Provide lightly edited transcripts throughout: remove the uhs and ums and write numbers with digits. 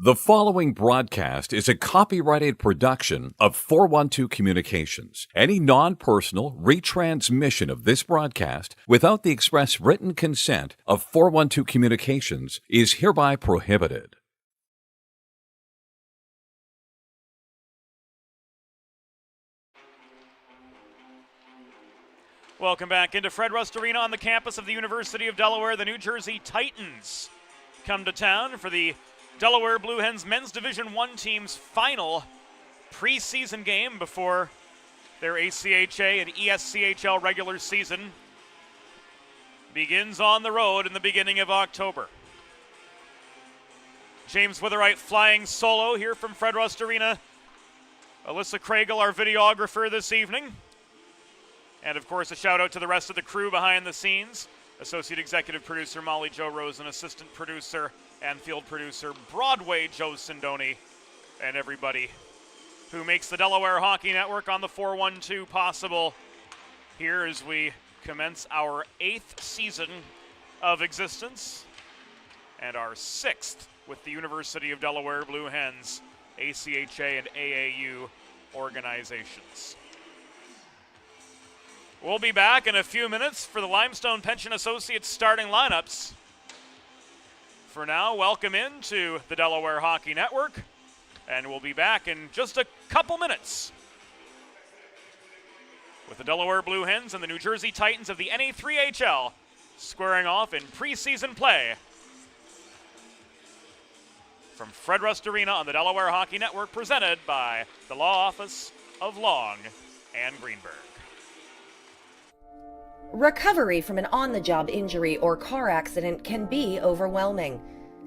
The following broadcast is a copyrighted production of 412 Communications. Any non-personal retransmission of this broadcast without the express written consent of 412 Communications is hereby prohibited. Welcome back into Fred Rust Arena on the campus of the University of Delaware. The New Jersey Titans come to town for the Delaware Blue Hens Men's Division I team's final preseason game before their ACHA and ESCHL regular season begins on the road in the beginning of October. James Witherite flying solo here from Fred Rust Arena Alyssa Craigle, our videographer this evening. And of course, a shout out to the rest of the crew behind the scenes. Associate Executive Producer Molly Jo Rosen, Assistant Producer and Field Producer Broadway Joe Sindoni, and everybody who makes the Delaware Hockey Network on the 412 possible here as we commence our 8th season of existence and our 6th with the University of Delaware Blue Hens, ACHA and AAU organizations. We'll be back in a few minutes for the Limestone Pension Associates starting lineups. For now, welcome into the Delaware Hockey Network, and we'll be back in just a couple minutes with the Delaware Blue Hens and the New Jersey Titans of the NA3HL squaring off in preseason play from Fred Rust Arena on the Delaware Hockey Network, presented by the Law Office of Long and Greenberg. Recovery from an on-the-job injury or car accident can be overwhelming.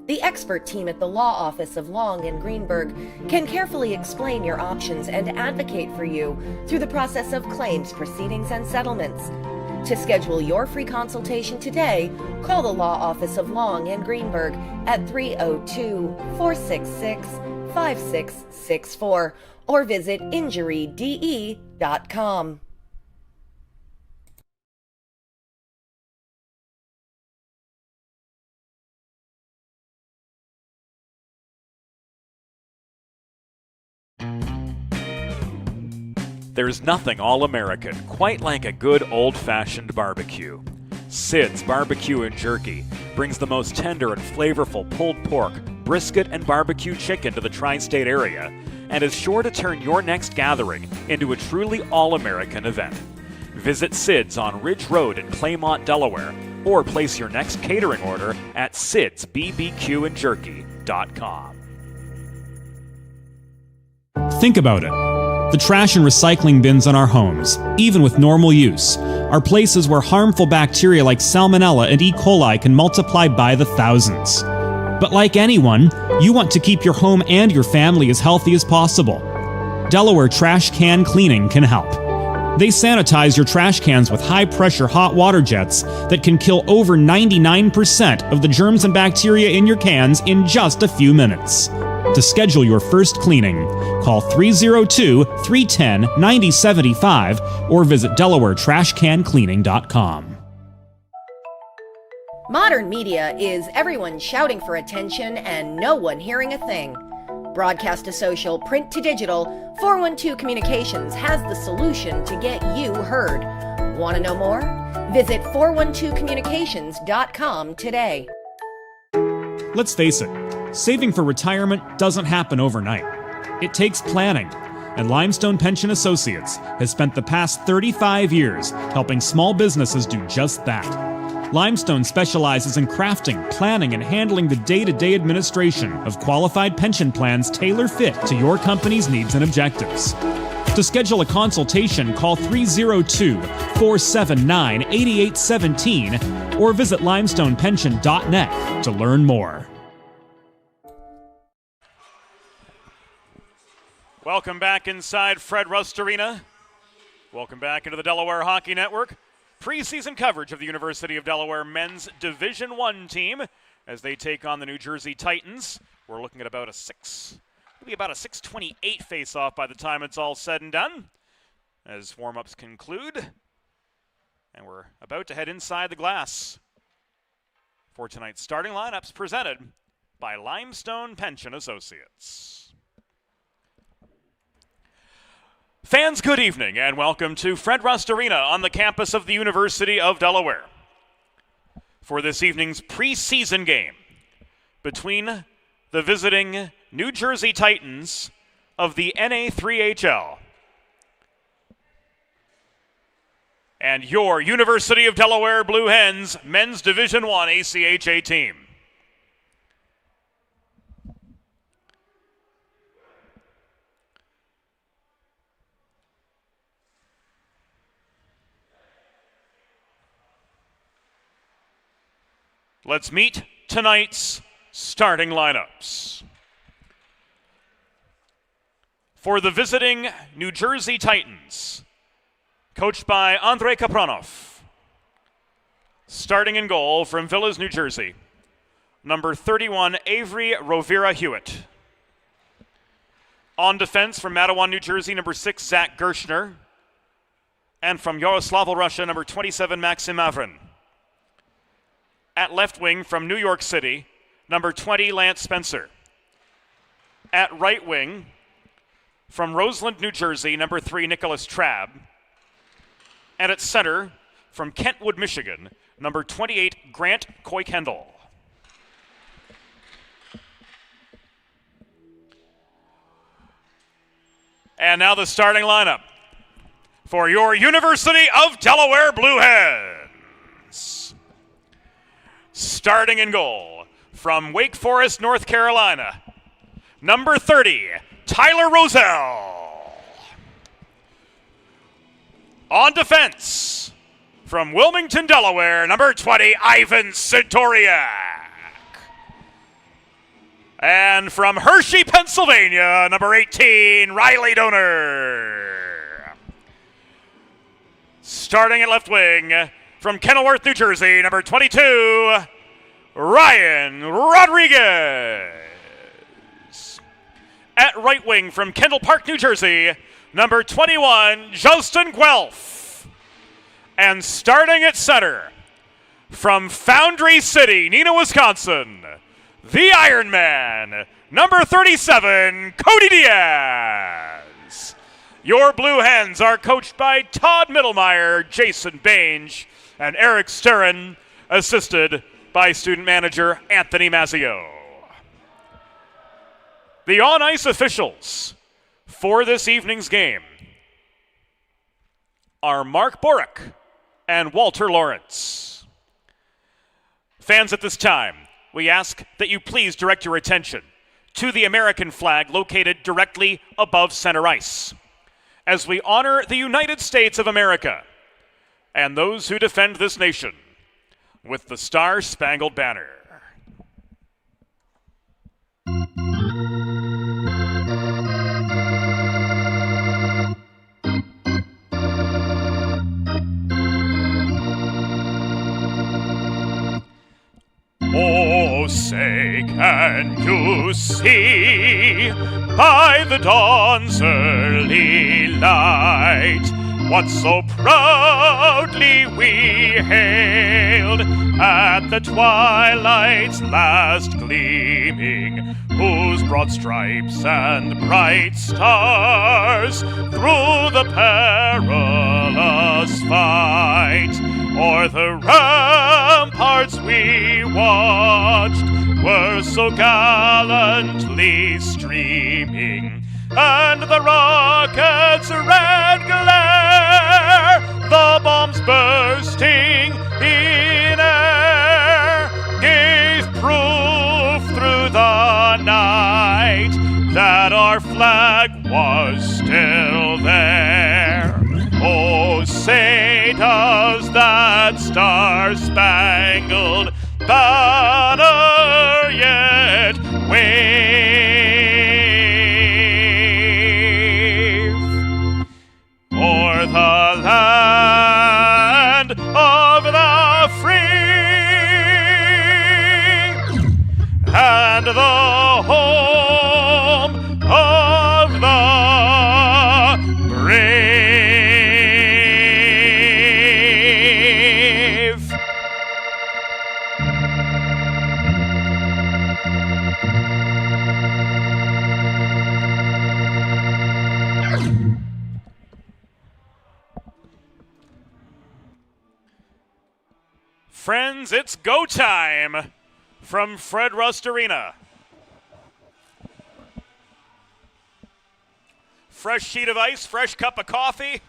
The expert team at the Law Office of Long and Greenberg can carefully explain your options and advocate for you through the process of claims, proceedings, and settlements. To schedule your free consultation today, call the Law Office of Long and Greenberg at 302-466-5664 or visit injuryde.com. There's nothing all-American quite like a good old-fashioned barbecue. Sid's Barbecue and Jerky brings the most tender and flavorful pulled pork, brisket, and barbecue chicken to the tri-state area and is sure to turn your next gathering into a truly all-American event. Visit Sid's on Ridge Road in Claymont, Delaware, or place your next catering order at sidsbbqandjerky.com. Think about it. The trash and recycling bins in our homes, even with normal use, are places where harmful bacteria like Salmonella and E. coli can multiply by the thousands. But like anyone, you want to keep your home and your family as healthy as possible. Delaware Trash Can Cleaning can help. They sanitize your trash cans with high-pressure hot water jets that can kill over 99% of the germs and bacteria in your cans in just a few minutes. To schedule your first cleaning, call 302-310-9075 or visit DelawareTrashCanCleaning.com. Modern media is everyone shouting for attention and no one hearing a thing. Broadcast to social, print to digital, 412 Communications has the solution to get you heard. Want to know more? Visit 412communications.com today. Let's face it, saving for retirement doesn't happen overnight. It takes planning, and Limestone Pension Associates has spent the past 35 years helping small businesses do just that. Limestone specializes in crafting, planning, and handling the day-to-day administration of qualified pension plans tailor-fit to your company's needs and objectives. To schedule a consultation, call 302-479-8817 or visit limestonepension.net to learn more. Welcome back inside Fred Rust Arena. Welcome back into the Delaware Hockey Network. Preseason coverage of the University of Delaware men's Division I team as they take on the New Jersey Titans. We're looking at about a 6:28 face-off by the time it's all said and done as warm-ups conclude. And we're about to head inside the glass for tonight's starting lineups presented by Limestone Pension Associates. Fans, good evening and welcome to Fred Rust Arena on the campus of the University of Delaware for this evening's preseason game between the visiting New Jersey Titans of the NA3HL and your University of Delaware Blue Hens men's Division I ACHA team. Let's meet tonight's starting lineups. For the visiting New Jersey Titans, coached by Andrei Kapranov. Starting in goal from Villas, New Jersey, number 31, Avery Rovira Hewitt. On defense from Matawan, New Jersey, number 6, Zach Gershner. And from Yaroslavl, Russia, number 27, Maxim Mavrin. At left wing from New York City, number 20, Lance Spencer. At right wing from Roseland, New Jersey, number 3, Nicholas Trabb. And at center from Kentwood, Michigan, number 28, Grant Coy-Kendall. And now the starting lineup for your University of Delaware Blue Hens. Starting in goal from Wake Forest, North Carolina, number 30, Tyler Roselle. On defense from Wilmington, Delaware, number 20, Ivan Sidoriak. And from Hershey, Pennsylvania, number 18, Riley Donor. Starting at left wing from Kenilworth, New Jersey, number 22, Ryan Rodriguez. At right wing from Kendall Park, New Jersey, number 21, Justin Guelph. And starting at center from Foundry City, Neenah, Wisconsin, the Iron Man, number 37, Cody Diaz. Your Blue Hens are coached by Todd Middlemeyer, Jason Bange, and Eric Sterren, assisted by student manager Anthony Mazzio. The on-ice officials for this evening's game are Mark Borick and Walter Lawrence. Fans, at this time, we ask that you please direct your attention to the American flag located directly above center ice as we honor the United States of America and those who defend this nation with the Star-Spangled Banner. Oh, say, can you see by the dawn's early light what so proudly we hailed at the twilight's last gleaming, whose broad stripes and bright stars through the perilous fight o'er the ramparts we watched were so gallantly streaming, and the rocket's red glare, the bombs bursting in air, gave proof through the night that our flag was still there. Oh, say does that star-spangled banner yet wave o'er the land of the free and the home of the brave. Friends, it's go time from Fred Rust Arena. Fresh sheet of ice, fresh cup of coffee.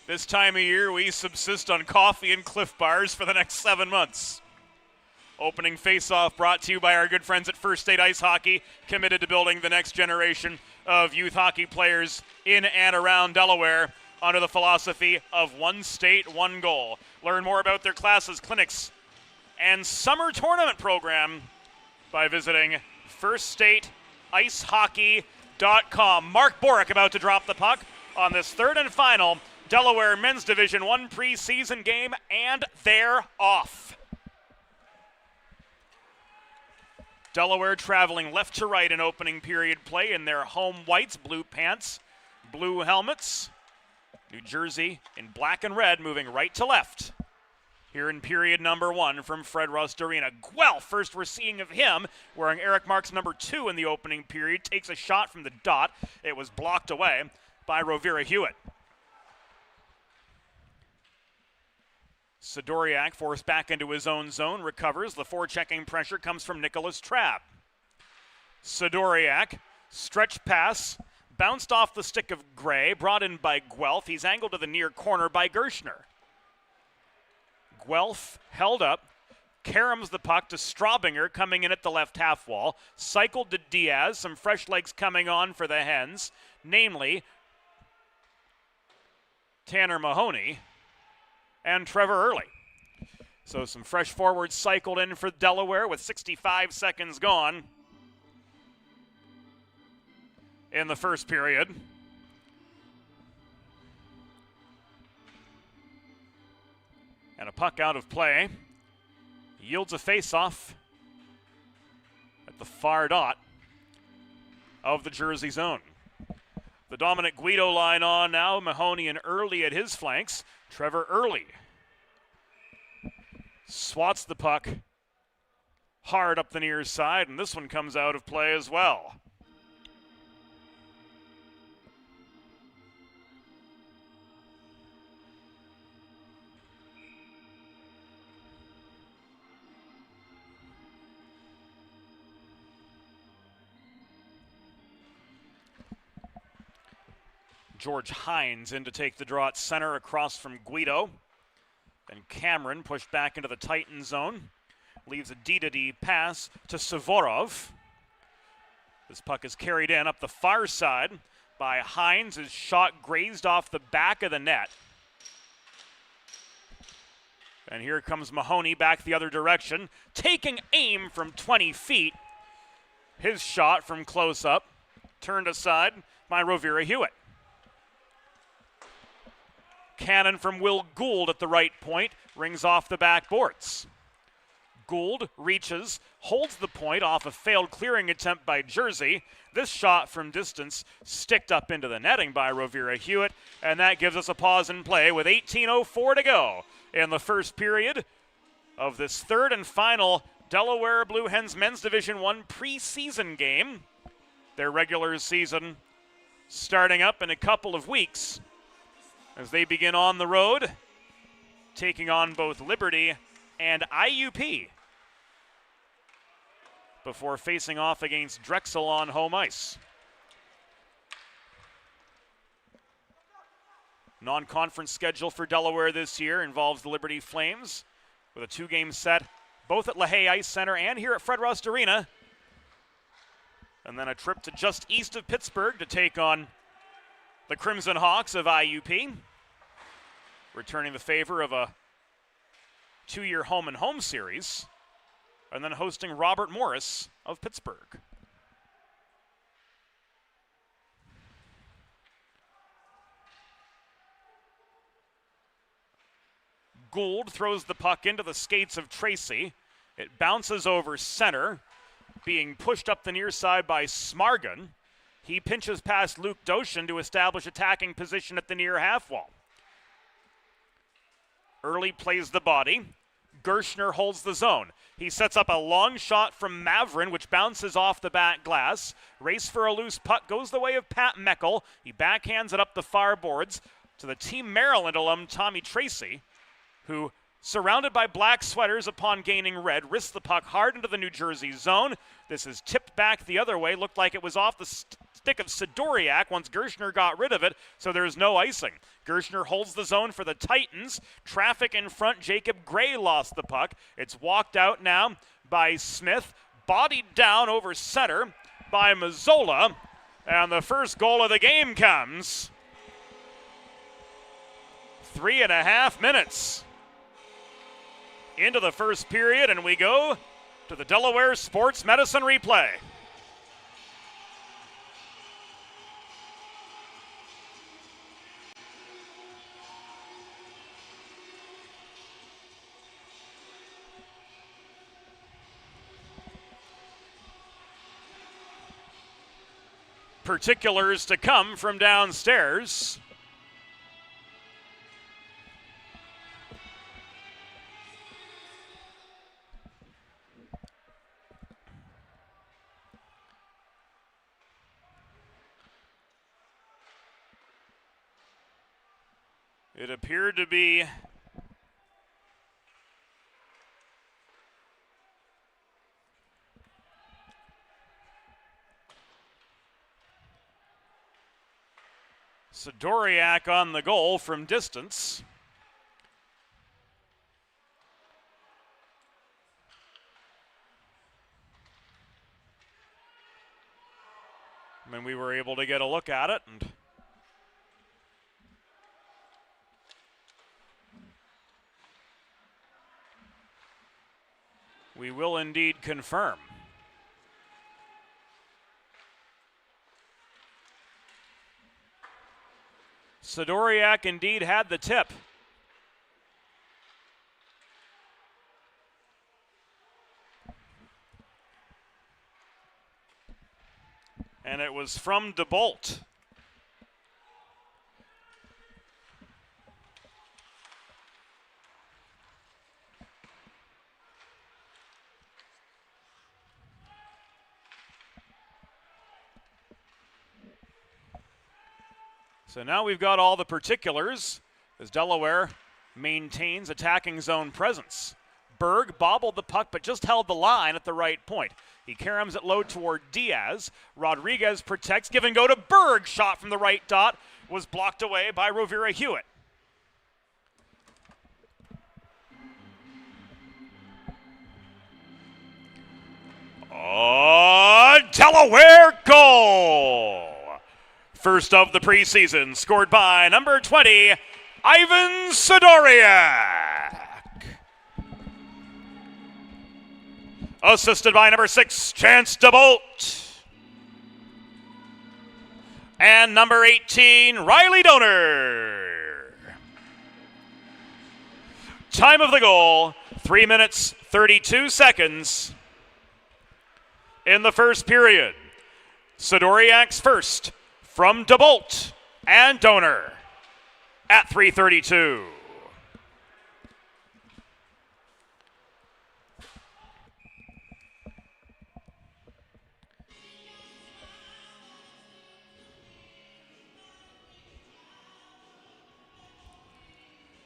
This time of year, we subsist on coffee and Cliff Bars for the next 7 months. Opening face-off brought to you by our good friends at First State Ice Hockey, committed to building the next generation of youth hockey players in and around Delaware under the philosophy of one state, one goal. Learn more about their classes, clinics, and summer tournament program by visiting firststatehockey.com. icehockey.com. Mark Borick about to drop the puck on this third and final Delaware Men's Division I preseason game, and they're off. Delaware traveling left to right in opening period play in their home whites, blue pants, blue helmets. New Jersey in black and red moving right to left. Here in period number 1 from Fred Rust Arena. Guelph, first we're seeing of him, wearing Eric Mark's number 2 in the opening period, takes a shot from the dot. It was blocked away by Rovira Hewitt. Sidoriak forced back into his own zone, recovers. The forechecking pressure comes from Nicholas Trabb. Sidoriak, stretch pass, bounced off the stick of Gray, brought in by Guelph. He's angled to the near corner by Gershner. Guelph held up, caroms the puck to Straubinger coming in at the left half wall, cycled to Diaz, some fresh legs coming on for the Hens, namely Tanner Mahoney and Trevor Early. So some fresh forwards cycled in for Delaware with 65 seconds gone in the first period. And a puck out of play. Yields a face-off at the far dot of the Jersey zone. The dominant Guido line on now, Mahoney and Early at his flanks. Trevor Early swats the puck hard up the near side, and this one comes out of play as well. George Hines in to take the draw at center across from Guido. Then Cameron pushed back into the Titan zone. Leaves a D-to-D pass to Savorov. This puck is carried in up the far side by Hines. His shot grazed off the back of the net. And here comes Mahoney back the other direction, taking aim from 20 feet. His shot from close up, turned aside by Rovira Hewitt. Cannon from Will Gould at the right point, rings off the backboards. Gould reaches, holds the point off a failed clearing attempt by Jersey. This shot from distance sticked up into the netting by Rovira Hewitt, and that gives us a pause in play with 18:04 to go in the first period of this third and final Delaware Blue Hens Men's Division I preseason game. Their regular season starting up in a couple of weeks as they begin on the road, taking on both Liberty and IUP before facing off against Drexel on home ice. Non-conference schedule for Delaware this year involves the Liberty Flames with a 2-game set, both at LaHaye Ice Center and here at Fred Rust Arena. And then a trip to just east of Pittsburgh to take on the Crimson Hawks of IUP, returning the favor of a 2-year home-and-home series, and then hosting Robert Morris of Pittsburgh. Gould throws the puck into the skates of Tracy. It bounces over center, being pushed up the near side by Smargan. He pinches past Luke Doshin to establish attacking position at the near half wall. Early plays the body. Gershner holds the zone. He sets up a long shot from Maverin, which bounces off the back glass. Race for a loose puck goes the way of Pat Meckel. He backhands it up the far boards to the Team Maryland alum Tommy Tracy, who, surrounded by black sweaters upon gaining red, risks the puck hard into the New Jersey zone. This is tipped back the other way. Looked like it was off the stick of Sidoriak once Gershner got rid of it, so there's no icing. Gershner holds the zone for the Titans. Traffic in front. Jacob Gray lost the puck. It's walked out now by Smith. Bodied down over center by Mazzola. And the first goal of the game comes. 3.5 minutes into the first period, and we go to the Delaware Sports Medicine replay. particulars to come from downstairs. It appeared to be Sidoriak on the goal from distance. I mean, we were able to get a look at it, and we will indeed confirm. Sidoriak indeed had the tip. And it was from DeBolt. So now we've got all the particulars as Delaware maintains attacking zone presence. Berg bobbled the puck but just held the line at the right point. He caroms it low toward Diaz. Rodriguez protects, give and go to Berg. Shot from the right dot was blocked away by Rovira Hewitt. Oh, Delaware goal! First of the preseason, scored by number 20, Ivan Sidoriak. Assisted by number 6, Chance DeBolt. And number 18, Riley Donor. Time of the goal, 3 minutes, 32 seconds in the first period. Sidoriak's first from DeBolt and Donor at 3:32.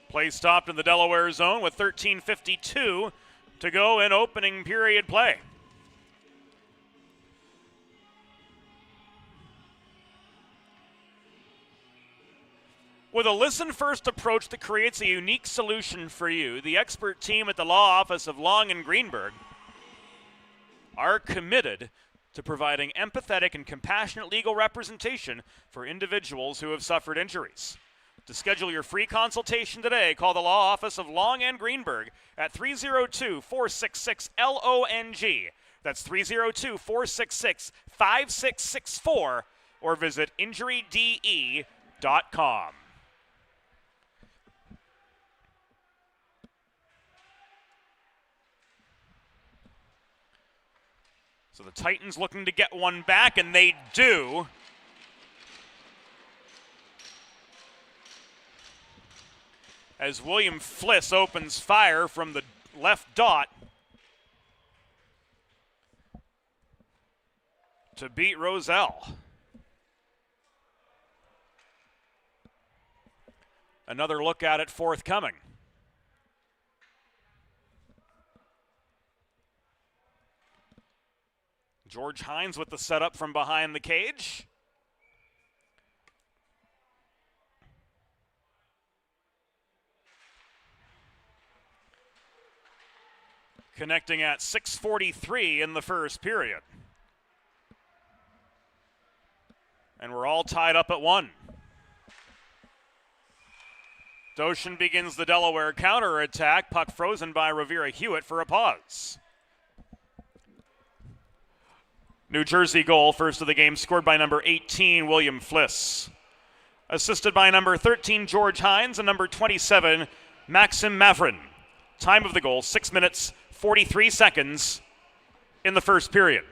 Play stopped in the Delaware zone with 13:52 to go in opening period play. With a listen-first approach that creates a unique solution for you, the expert team at the law office of Long and Greenberg are committed to providing empathetic and compassionate legal representation for individuals who have suffered injuries. To schedule your free consultation today, call the law office of Long and Greenberg at 302-466-LONG. That's 302-466-5664, or visit injuryde.com. So the Titans looking to get one back, and they do. As William Fliss opens fire from the left dot to beat Roselle. Another look at it forthcoming. George Hines with the setup from behind the cage. Connecting at 6:43 in the first period. And we're all tied up at 1. Doshin begins the Delaware counterattack. Puck frozen by Rovira Hewitt for a pause. New Jersey goal, first of the game, scored by number 18, William Fliss. Assisted by number 13, George Hines, and number 27, Maxim Mavrin. Time of the goal, 6 minutes, 43 seconds in the first period.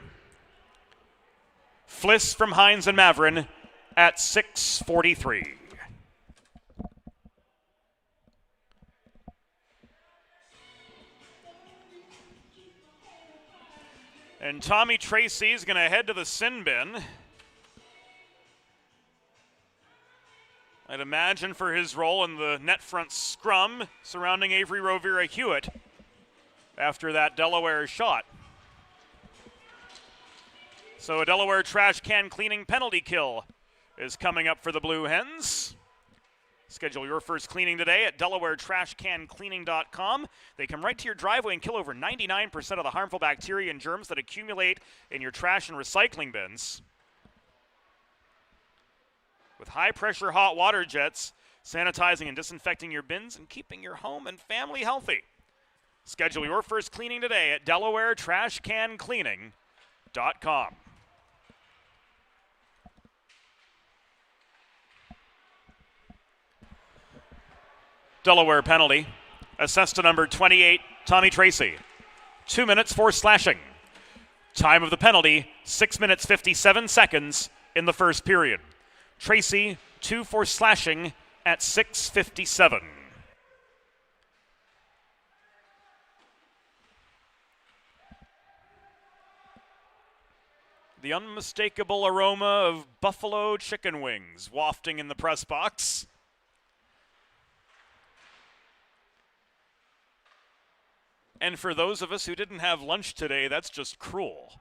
Fliss from Hines and Maverin at 6:43. And Tommy Tracy is going to head to the sin bin. I'd imagine for his role in the net front scrum surrounding Avery Rovira Hewitt after that Delaware shot. So a Delaware trash can cleaning penalty kill is coming up for the Blue Hens. Schedule your first cleaning today at DelawareTrashCanCleaning.com. They come right to your driveway and kill over 99% of the harmful bacteria and germs that accumulate in your trash and recycling bins. With high-pressure hot water jets, sanitizing and disinfecting your bins and keeping your home and family healthy. Schedule your first cleaning today at DelawareTrashCanCleaning.com. Delaware penalty. Assessed to number 28, Tommy Tracy. 2 minutes for slashing. Time of the penalty, 6 minutes 57 seconds in the first period. Tracy, 2 for slashing at 6:57. The unmistakable aroma of buffalo chicken wings wafting in the press box. And for those of us who didn't have lunch today, that's just cruel.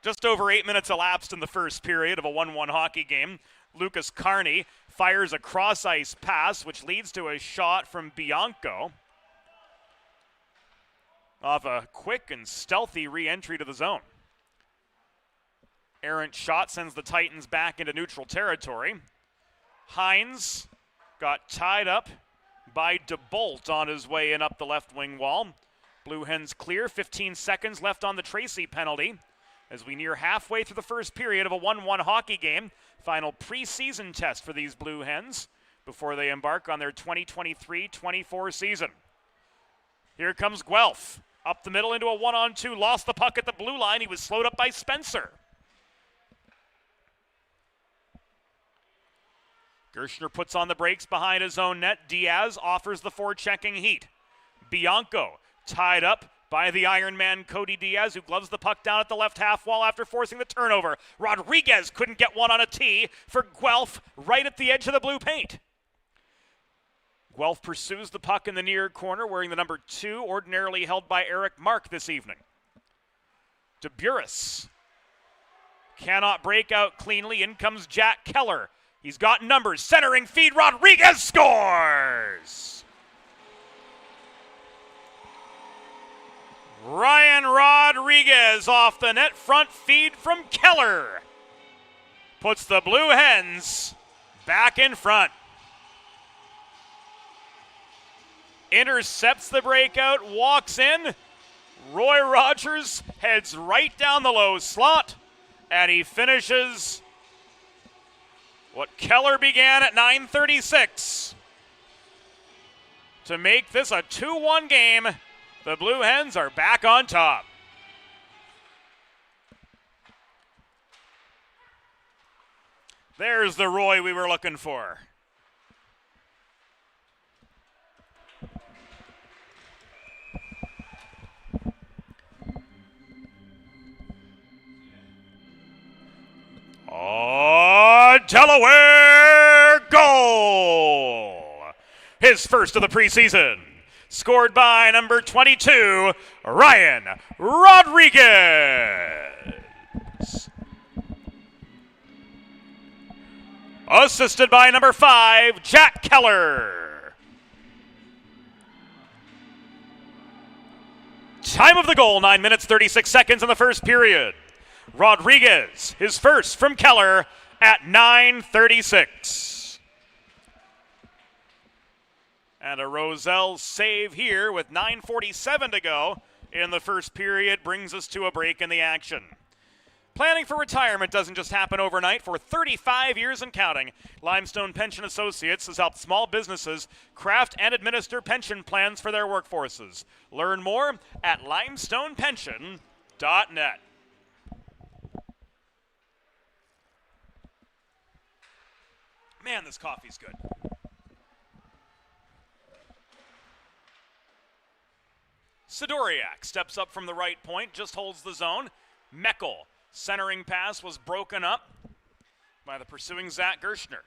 Just over 8 minutes elapsed in the first period of a 1-1 hockey game. Lucas Carney fires a cross-ice pass, which leads to a shot from Bianco off a quick and stealthy re-entry to the zone. Errant shot sends the Titans back into neutral territory. Hines got tied up by DeBolt on his way in up the left wing wall. Blue Hens clear, 15 seconds left on the Tracy penalty as we near halfway through the first period of a 1-1 hockey game. Final preseason test for these Blue Hens before they embark on their 2023-24 season. Here comes Guelph. Up the middle into a 1-on-2, lost the puck at the blue line. He was slowed up by Spencer. Gershner puts on the brakes behind his own net. Diaz offers the forechecking heat. Bianco tied up by the Iron Man Cody Diaz, who gloves the puck down at the left half wall after forcing the turnover. Rodriguez couldn't get one on a tee for Guelph right at the edge of the blue paint. Guelph pursues the puck in the near corner, wearing the number 2, ordinarily held by Eric Mark this evening. DeBuris cannot break out cleanly. In comes Jack Keller. He's got numbers. Centering feed. Rodriguez scores! Ryan Rodriguez off the net front feed from Keller puts the Blue Hens back in front. Intercepts the breakout, walks in. Roy Rogers heads right down the low slot, and he finishes what Keller began at 9:36. To make this a 2-1 game, the Blue Hens are back on top. There's the Roy we were looking for. Oh, Delaware goal! His first of the preseason. Scored by number 22, Ryan Rodriguez. Assisted by number 5, Jack Keller. Time of the goal, 9 minutes, 36 seconds in the first period. Rodriguez, his first from Keller at 9:36. And a Roselle save here with 9:47 to go in the first period brings us to a break in the action. Planning for retirement doesn't just happen overnight. For 35 years and counting, Limestone Pension Associates has helped small businesses craft and administer pension plans for their workforces. Learn more at limestonepension.com. .net. Man, this coffee's good. Sidoriak steps up from the right point, just holds the zone. Meckel, centering pass was broken up by the pursuing Zach Gershner.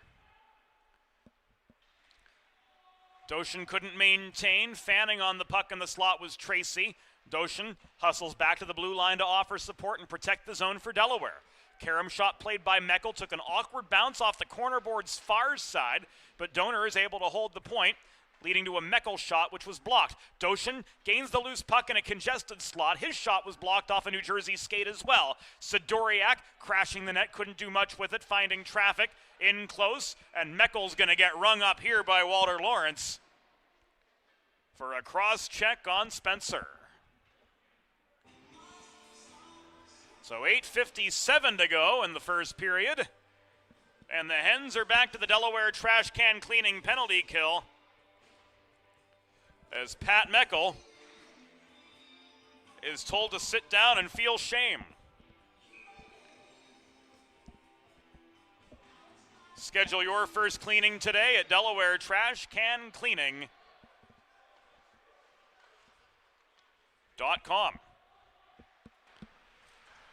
Doshin couldn't maintain. Fanning on the puck in the slot was Tracy. Doshin hustles back to the blue line to offer support and protect the zone for Delaware. Karam shot played by Meckel took an awkward bounce off the corner board's far side, but Donor is able to hold the point, leading to a Meckel shot which was blocked. Doshin gains the loose puck in a congested slot. His shot was blocked off a New Jersey skate as well. Sidoriak crashing the net, couldn't do much with it, finding traffic in close, and Meckel's going to get rung up here by Walter Lawrence for a cross check on Spencer. So 8:57 to go in the first period, and the Hens are back to the Delaware trash can cleaning penalty kill as Pat Meckel is told to sit down and feel shame. Schedule your first cleaning today at Delaware Trash Can Cleaning.com.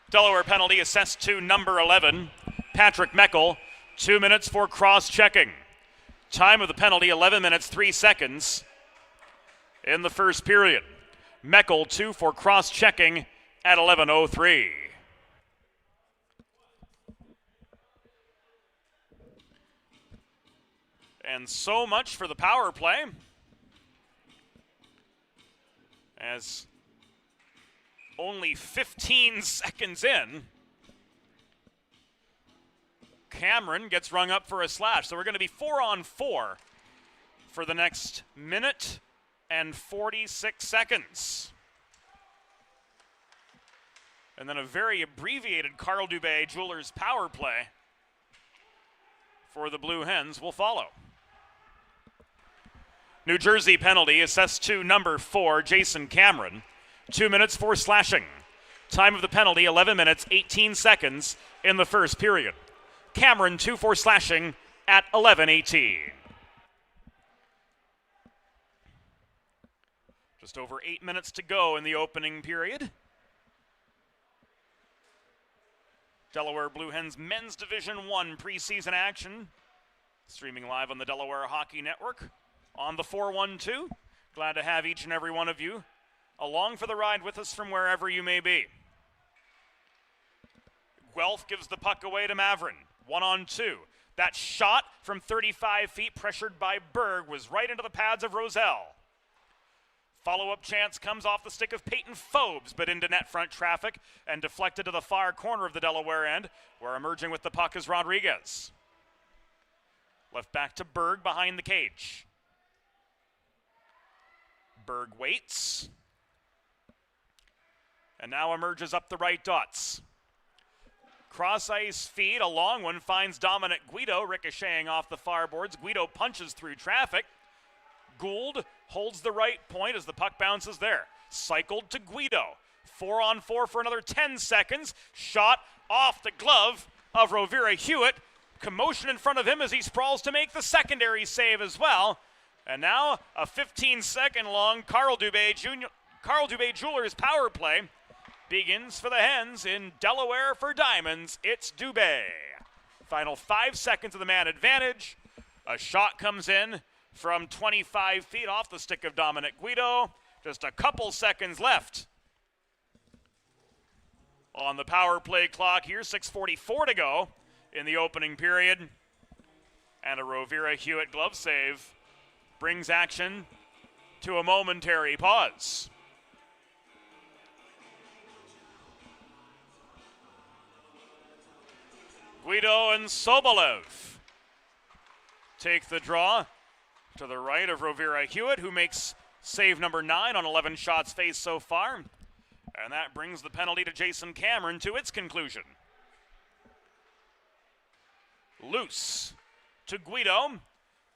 Delaware penalty assessed to number 11, Patrick Meckel. 2 minutes for cross-checking. Time of the penalty, 11 minutes, 3 seconds in the first period. Meckel 2 for cross-checking at 11:03. And so much for the power play, as only 15 seconds in, Cameron gets rung up for a slash. So we're going to be 4-on-4 for the next minute and 46 seconds. And then a very abbreviated Carl Dubé Jewelers power play for the Blue Hens will follow. New Jersey penalty assessed to number 4, Jason Cameron. 2 minutes for slashing. Time of the penalty, 11 minutes, 18 seconds in the first period. Cameron 2 for slashing at 11:18. Just over 8 minutes to go in the opening period. Delaware Blue Hens Men's Division I preseason action. Streaming live on the Delaware Hockey Network on the 412. Glad to have each and every one of you along for the ride with us from wherever you may be. Guelph gives the puck away to Maverin. 1-on-2. That shot from 35 feet, pressured by Berg, was right into the pads of Roselle. Follow-up chance comes off the stick of Peyton Phobes, but into net front traffic and deflected to the far corner of the Delaware end, where emerging with the puck is Rodriguez. Left back to Berg behind the cage. Berg waits. And now emerges up the right dots. Cross ice feed, a long one, finds Dominic Guido ricocheting off the far boards. Guido punches through traffic. Gould holds the right point as the puck bounces there. Cycled to Guido. 4-on-4 for another 10 seconds. Shot off the glove of Rovira Hewitt. Commotion in front of him as he sprawls to make the secondary save as well. And now a 15-second long Carl Dubé Jewelers power play begins for the Hens in Delaware for Diamonds. It's Dubé. Final 5 seconds of the man advantage. A shot comes in from 25 feet off the stick of Dominic Guido. Just a couple seconds left on the power play clock here. 6:44 to go in the opening period. And a Rovira Hewitt glove save brings action to a momentary pause. Guido and Sobolev take the draw to the right of Rovira Hewitt, who makes save number 9 on 11 shots faced so far. And that brings the penalty to Jason Cameron to its conclusion. Loose to Guido.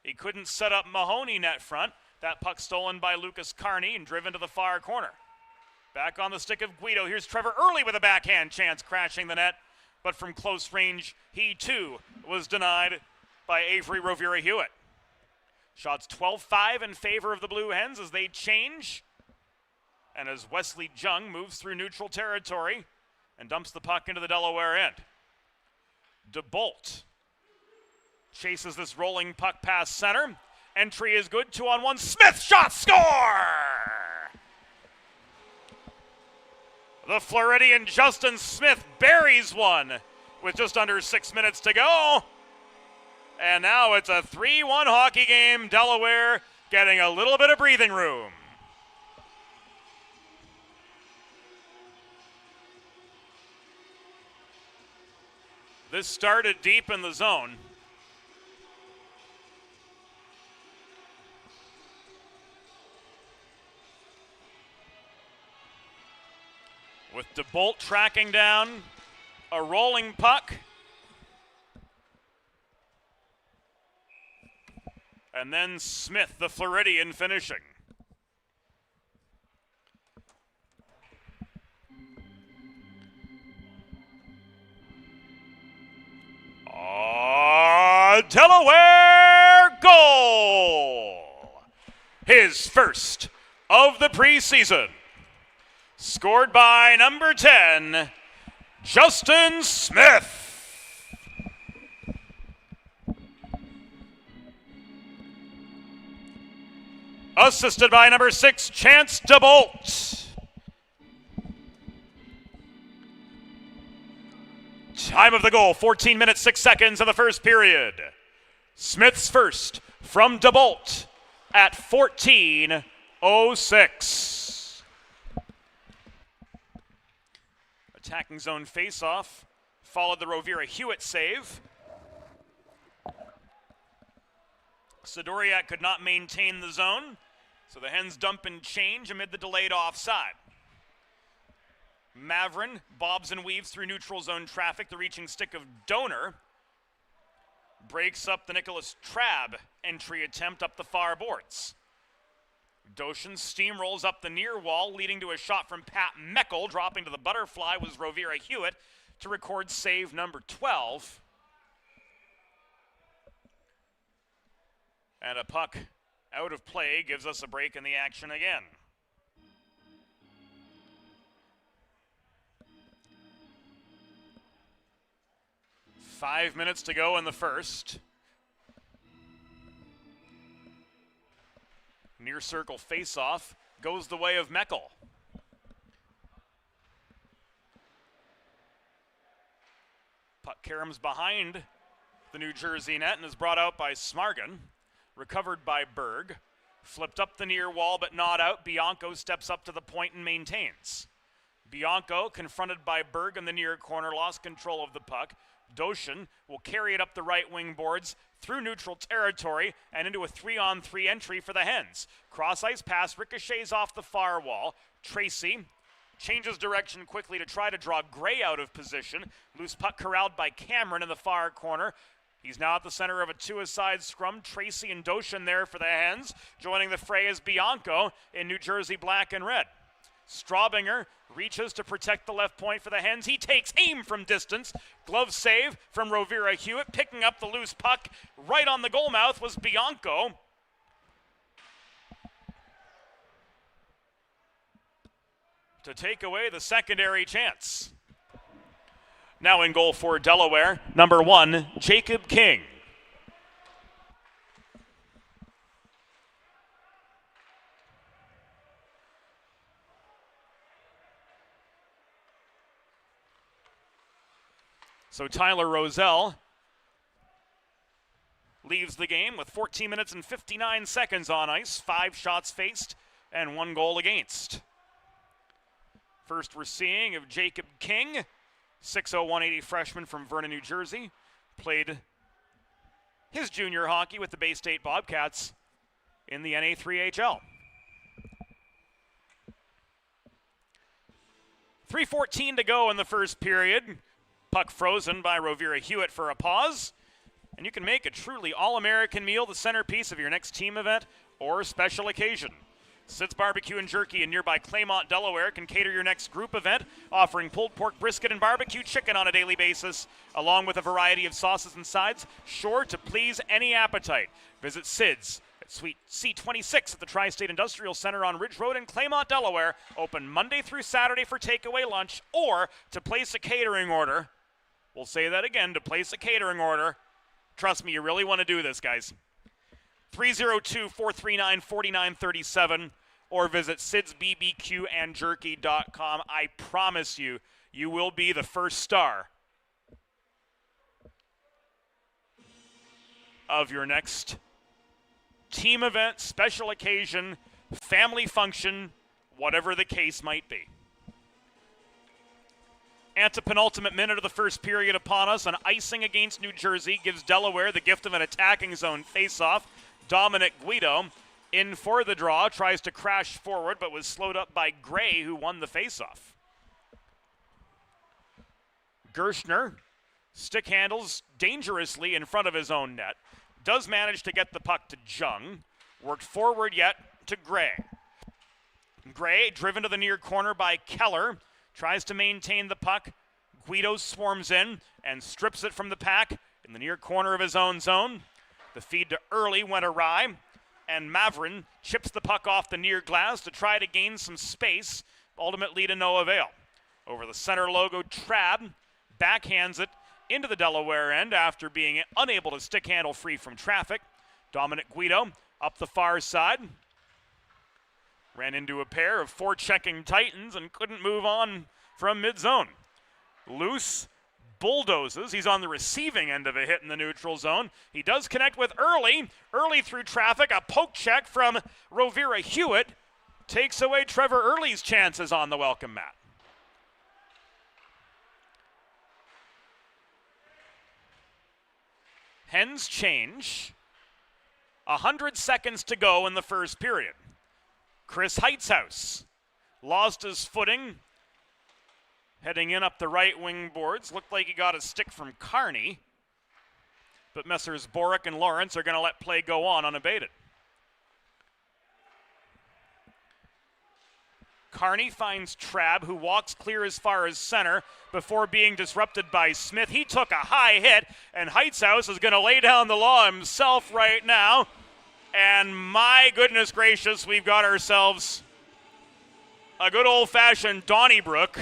He couldn't set up Mahoney net front. That puck stolen by Lucas Carney and driven to the far corner. Back on the stick of Guido. Here's Trevor Early with a backhand chance, crashing the net. But from close range, he too was denied by Avery Rovira Hewitt. Shots 12-5 in favor of the Blue Hens as they change. And as Wesley Jung moves through neutral territory and dumps the puck into the Delaware end. DeBolt chases this rolling puck past center. Entry is good, 2-on-1. Smith, shot, score! The Floridian Justin Smith buries one with just under 6 minutes to go. And now it's a 3-1 hockey game. Delaware getting a little bit of breathing room. This started deep in the zone. With DeBolt tracking down a rolling puck. And then Smith, the Floridian, finishing. Delaware goal! His first of the preseason. Scored by number 10, Justin Smith. Assisted by number 6, Chance DeBolt. Time of the goal, 14 minutes, 6 seconds of the first period. Smith's first from DeBolt at 14:06. Attacking zone faceoff followed the Rovira Hewitt save. Sidoriak could not maintain the zone, so the Hens dump and change amid the delayed offside. Maverin bobs and weaves through neutral zone traffic. The reaching stick of Donor breaks up the Nicholas Trabb entry attempt up the far boards. Doshin steamrolls up the near wall, leading to a shot from Pat Meckel. Dropping to the butterfly was Rovira Hewitt to record save number 12. And a puck out of play gives us a break in the action again. Five minutes to go in the first. Near circle faceoff goes the way of Meckel. Puck caroms behind the New Jersey net and is brought out by Smargan. Recovered by Berg. Flipped up the near wall but not out. Bianco steps up to the point and maintains. Bianco, confronted by Berg in the near corner, lost control of the puck. Doshin will carry it up the right wing boards through neutral territory and into a 3-on-3 entry for the Hens. Cross ice pass ricochets off the far wall. Tracy changes direction quickly to try to draw Gray out of position. Loose puck corralled by Cameron in the far corner. He's now at the center of a two-a-side scrum. Tracy and Doshin there for the Hens. Joining the fray is Bianco in New Jersey black and red. Straubinger reaches to protect the left point for the Hens. He takes aim from distance. Glove save from Rovira Hewitt. Picking up the loose puck right on the goal mouth was Bianco. To take away the secondary chance. Now in goal for Delaware, number 1, Jacob King. So Tyler Rozelle leaves the game with 14 minutes and 59 seconds on ice, 5 shots faced and 1 goal against. First we're seeing of Jacob King, 6'0", 180 freshman from Vernon, New Jersey. Played his junior hockey with the Bay State Bobcats in the NA3HL. 3:14 to go in the first period. Puck frozen by Rovira Hewitt for a pause. And you can make a truly all-American meal the centerpiece of your next team event or special occasion. Sid's Barbecue and Jerky in nearby Claymont, Delaware can cater your next group event, offering pulled pork brisket and barbecue chicken on a daily basis, along with a variety of sauces and sides, sure to please any appetite. Visit Sid's at Suite C26 at the Tri-State Industrial Center on Ridge Road in Claymont, Delaware, open Monday through Saturday for takeaway lunch, or to place a catering order. We'll say that again, to place a catering order. Trust me, you really want to do this, guys. 302-439-4937 or visit sidsbbqandjerky.com. I promise you, you will be the first star of your next team event, special occasion, family function, whatever the case might be. Antepenultimate minute of the first period upon us. An icing against New Jersey gives Delaware the gift of an attacking zone faceoff. Dominic Guido in for the draw, tries to crash forward, but was slowed up by Gray, who won the faceoff. Gershner stick handles dangerously in front of his own net. Does manage to get the puck to Jung. Worked forward yet to Gray. Gray driven to the near corner by Keller. Tries to maintain the puck. Guido swarms in and strips it from the pack in the near corner of his own zone. The feed to Early went awry, and Maverin chips the puck off the near glass to try to gain some space, ultimately to no avail. Over the center logo, Trabb backhands it into the Delaware end after being unable to stick handle free from traffic. Dominic Guido up the far side. Ran into a pair of forechecking Titans and couldn't move on from mid-zone. Loose bulldozes. He's on the receiving end of a hit in the neutral zone. He does connect with Early. Early through traffic. A poke check from Rovira Hewitt takes away Trevor Early's chances on the welcome mat. Hens change. 100 seconds to go in the first period. Chris Heitzhaus lost his footing heading in up the right wing boards. Looked like he got a stick from Carney, but Messrs. Boric and Lawrence are going to let play go on unabated. Carney finds Trabb, who walks clear as far as center before being disrupted by Smith. He took a high hit, and Heitzhaus is going to lay down the law himself right now. And my goodness gracious, we've got ourselves a good old-fashioned Donnybrook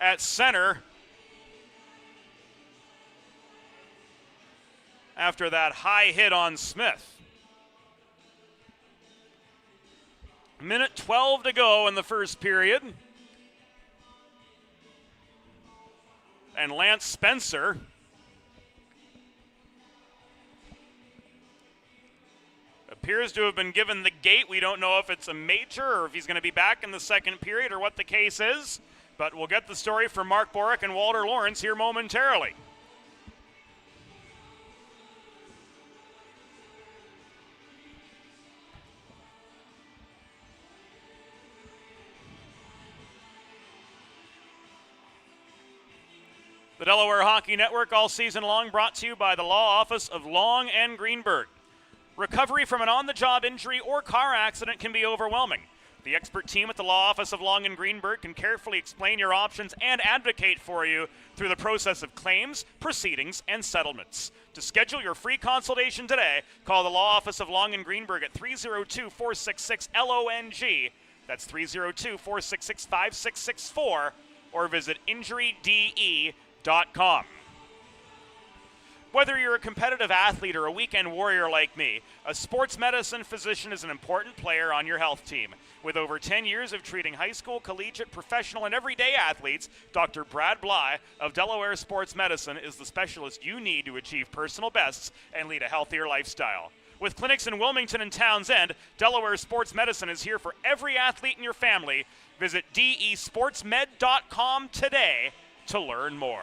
at center after that high hit on Smith. Minute 12 to go in the first period. And Lance Spencer appears to have been given the gate. We don't know if it's a major or if he's going to be back in the second period or what the case is, but we'll get the story from Mark Boric and Walter Lawrence here momentarily. The Delaware Hockey Network all season long brought to you by the Law Office of Long and Greenberg. Recovery from an on-the-job injury or car accident can be overwhelming. The expert team at the Law Office of Long and Greenberg can carefully explain your options and advocate for you through the process of claims, proceedings, and settlements. To schedule your free consultation today, call the Law Office of Long and Greenberg at 302-466-LONG. That's 302-466-5664, or visit injuryde.com. Whether you're a competitive athlete or a weekend warrior like me, a sports medicine physician is an important player on your health team. With over 10 years of treating high school, collegiate, professional, and everyday athletes, Dr. Brad Bly of Delaware Sports Medicine is the specialist you need to achieve personal bests and lead a healthier lifestyle. With clinics in Wilmington and Townsend, Delaware Sports Medicine is here for every athlete in your family. Visit desportsmed.com today to learn more.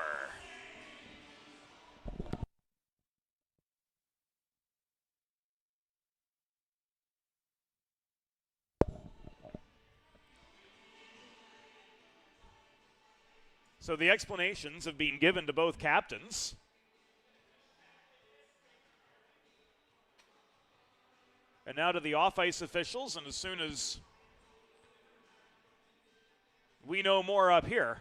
So the explanations have been given to both captains. And now to the off-ice officials, and as soon as we know more up here,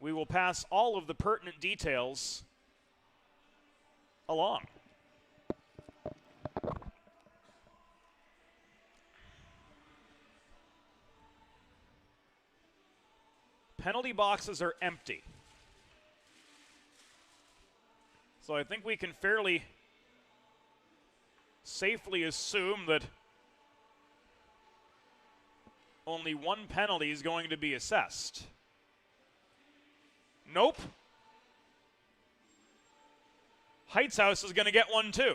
we will pass all of the pertinent details along. Penalty boxes are empty. So I think we can fairly safely assume that only one penalty is going to be assessed. Nope. Heitzhaus is going to get one too.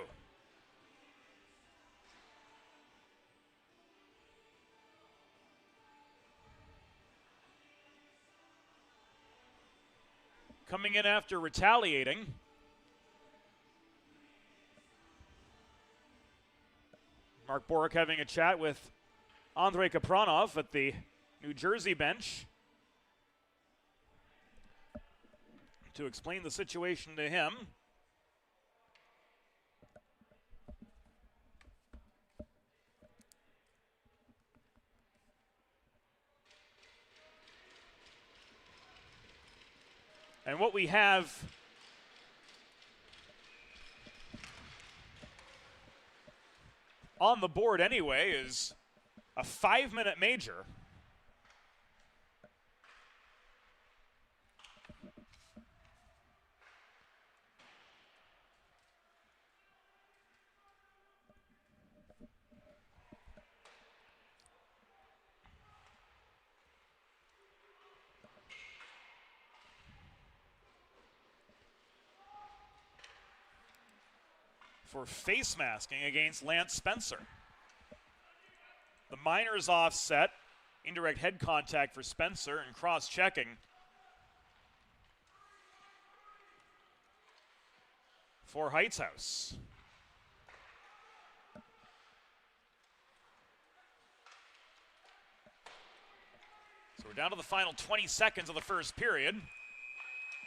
Coming in after retaliating, Mark Borick having a chat with Andrei Kapranov at the New Jersey bench to explain the situation to him. And what we have on the board anyway is a 5-minute major. For face masking against Lance Spencer. The minor's offset, indirect head contact for Spencer, and cross-checking for Heitzhaus. So we're down to the final 20 seconds of the first period.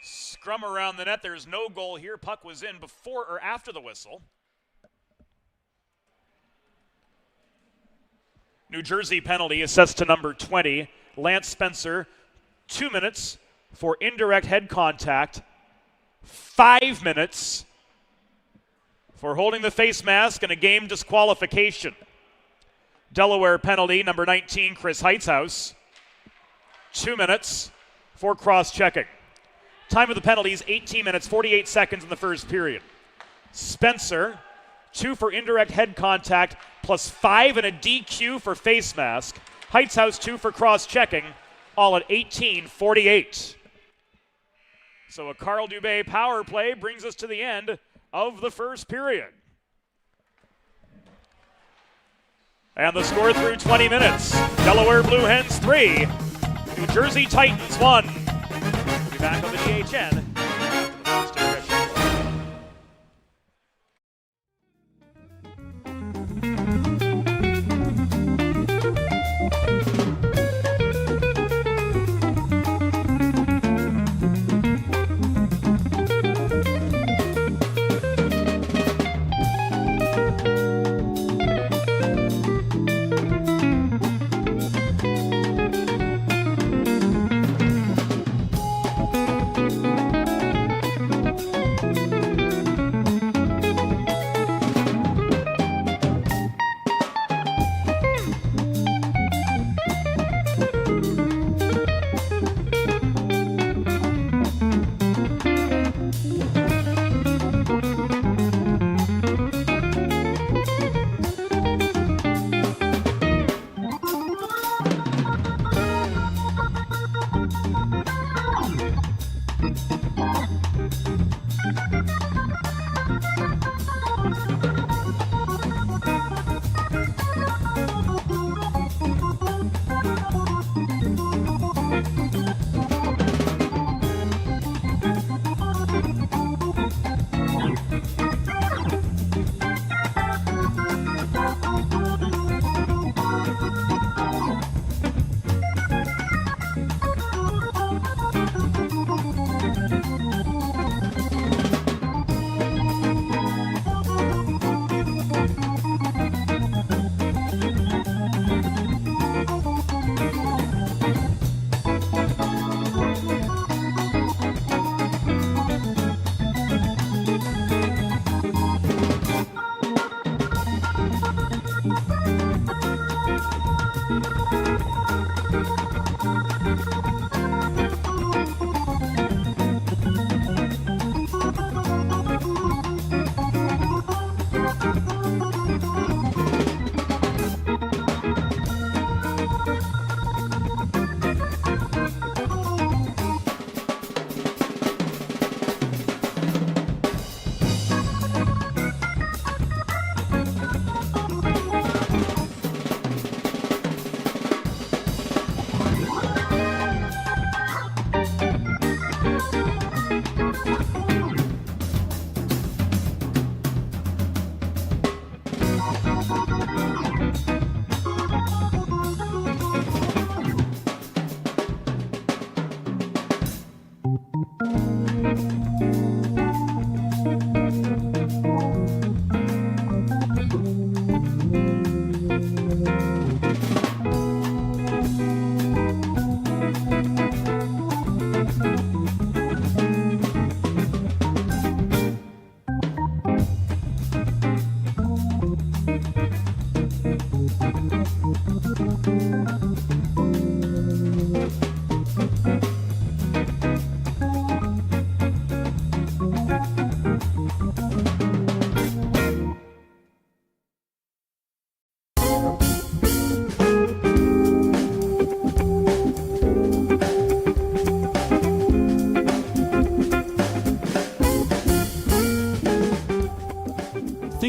Scrum around the net. There's no goal here. Puck was in before or after the whistle. New Jersey penalty assessed to number 20. Lance Spencer, 2 minutes for indirect head contact. 5 minutes for holding the face mask and a game disqualification. Delaware penalty, number 19, Chris Heitzhaus. 2 minutes for cross-checking. Time of the penalties, 18 minutes, 48 seconds in the first period. Spencer, 2 for indirect head contact, plus 5 and a DQ for face mask. Heitzhaus, 2 for cross-checking, all at 18:48. So a Carl Dubé power play brings us to the end of the first period. And the score through 20 minutes. Delaware Blue Hens 3, New Jersey Titans 1. We'll be back on the DHN.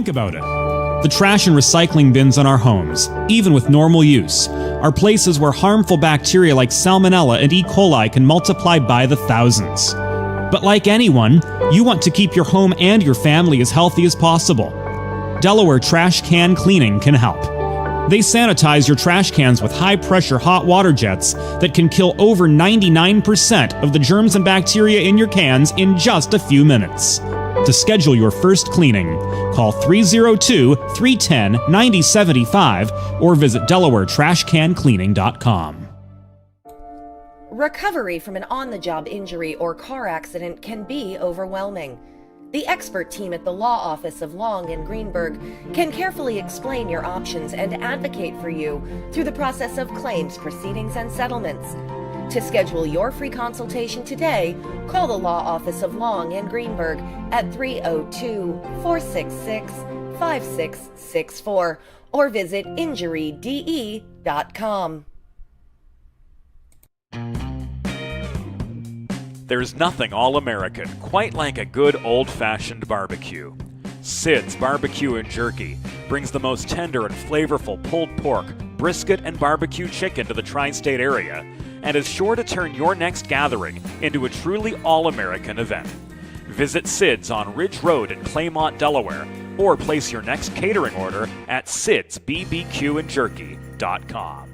Think about it. The trash and recycling bins in our homes, even with normal use, are places where harmful bacteria like Salmonella and E. coli can multiply by the thousands. But like anyone, you want to keep your home and your family as healthy as possible. Delaware Trash Can Cleaning can help. They sanitize your trash cans with high-pressure hot water jets that can kill over 99% of the germs and bacteria in your cans in just a few minutes. To schedule your first cleaning, call 302-310-9075 or visit DelawareTrashCanCleaning.com. Recovery from an on-the-job injury or car accident can be overwhelming. The expert team at the law office of Long and Greenberg can carefully explain your options and advocate for you through the process of claims, proceedings, and settlements. To schedule your free consultation today, call the law office of Long and Greenberg at 302-466-5664 or visit injuryde.com. There's nothing all-American quite like a good old-fashioned barbecue. Sid's Barbecue and Jerky brings the most tender and flavorful pulled pork, brisket, and barbecue chicken to the tri-state area and is sure to turn your next gathering into a truly all-American event. Visit Sid's on Ridge Road in Claymont, Delaware, or place your next catering order at sidsbbqandjerky.com.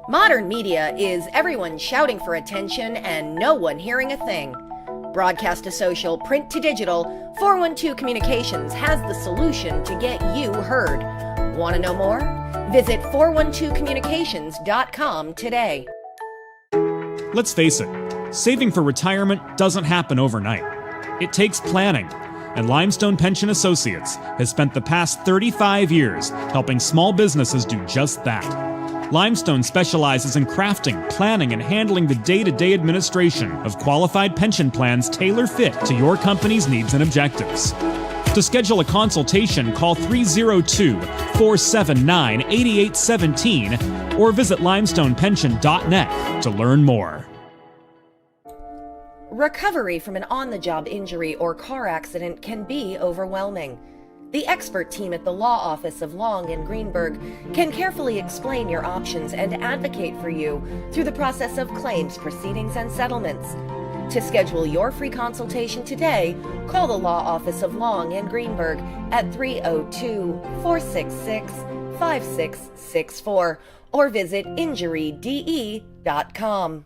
Modern media is everyone shouting for attention and no one hearing a thing. Broadcast to social, print to digital, 412 Communications has the solution to get you heard. Want to know more? Visit 412communications.com today. Let's face it, saving for retirement doesn't happen overnight. It takes planning, and Limestone Pension Associates has spent the past 35 years helping small businesses do just that. Limestone specializes in crafting, planning, and handling the day-to-day administration of qualified pension plans tailor-fit to your company's needs and objectives. To schedule a consultation, call 302-479-8817 or visit limestonepension.net to learn more. Recovery from an on-the-job injury or car accident can be overwhelming. The expert team at the law office of Long and Greenberg can carefully explain your options and advocate for you through the process of claims, proceedings, and settlements. To schedule your free consultation today, call the law office of Long and Greenberg at 302-466-5664 or visit injuryde.com.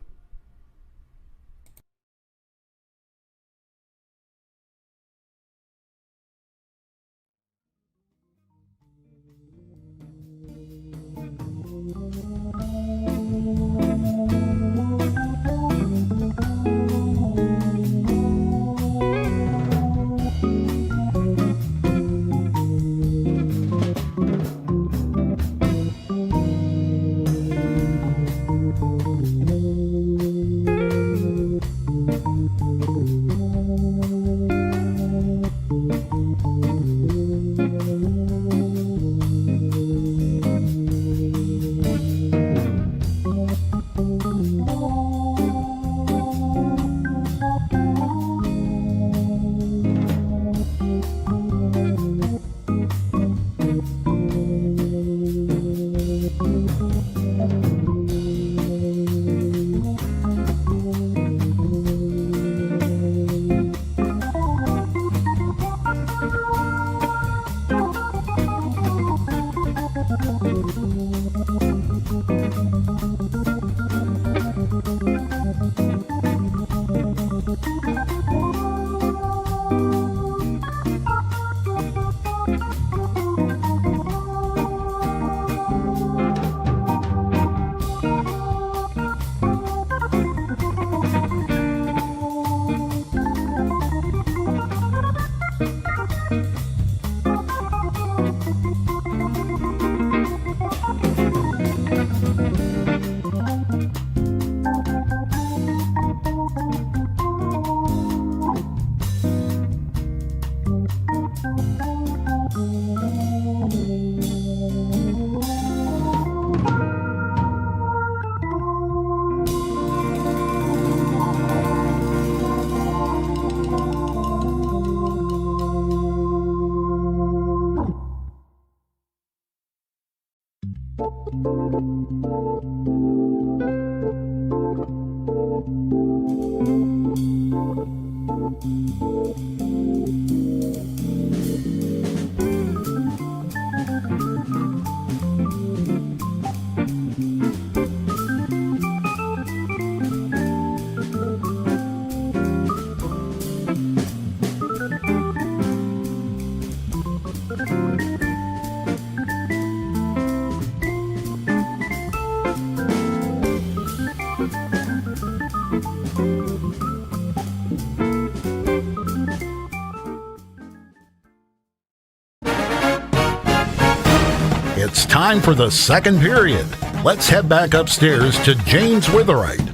It's time for the second period. Let's head back upstairs to James Witherite.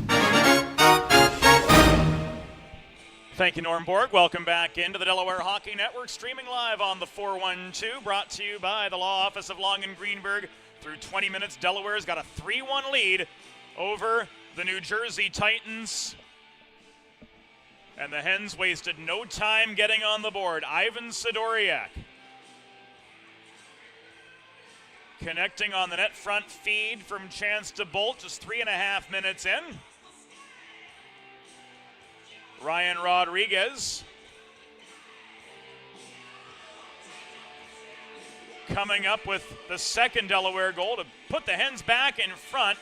Thank you, Norm Borg. Welcome back into the Delaware Hockey Network, streaming live on the 412, brought to you by the Law Office of Long and Greenberg. Through 20 minutes, Delaware's got a 3-1 lead over the New Jersey Titans. And the Hens wasted no time getting on the board. Ivan Sidoriak connecting on the net front feed from chance to Bolt, just 3.5 minutes in. Ryan Rodriguez coming up with the second Delaware goal to put the Hens back in front.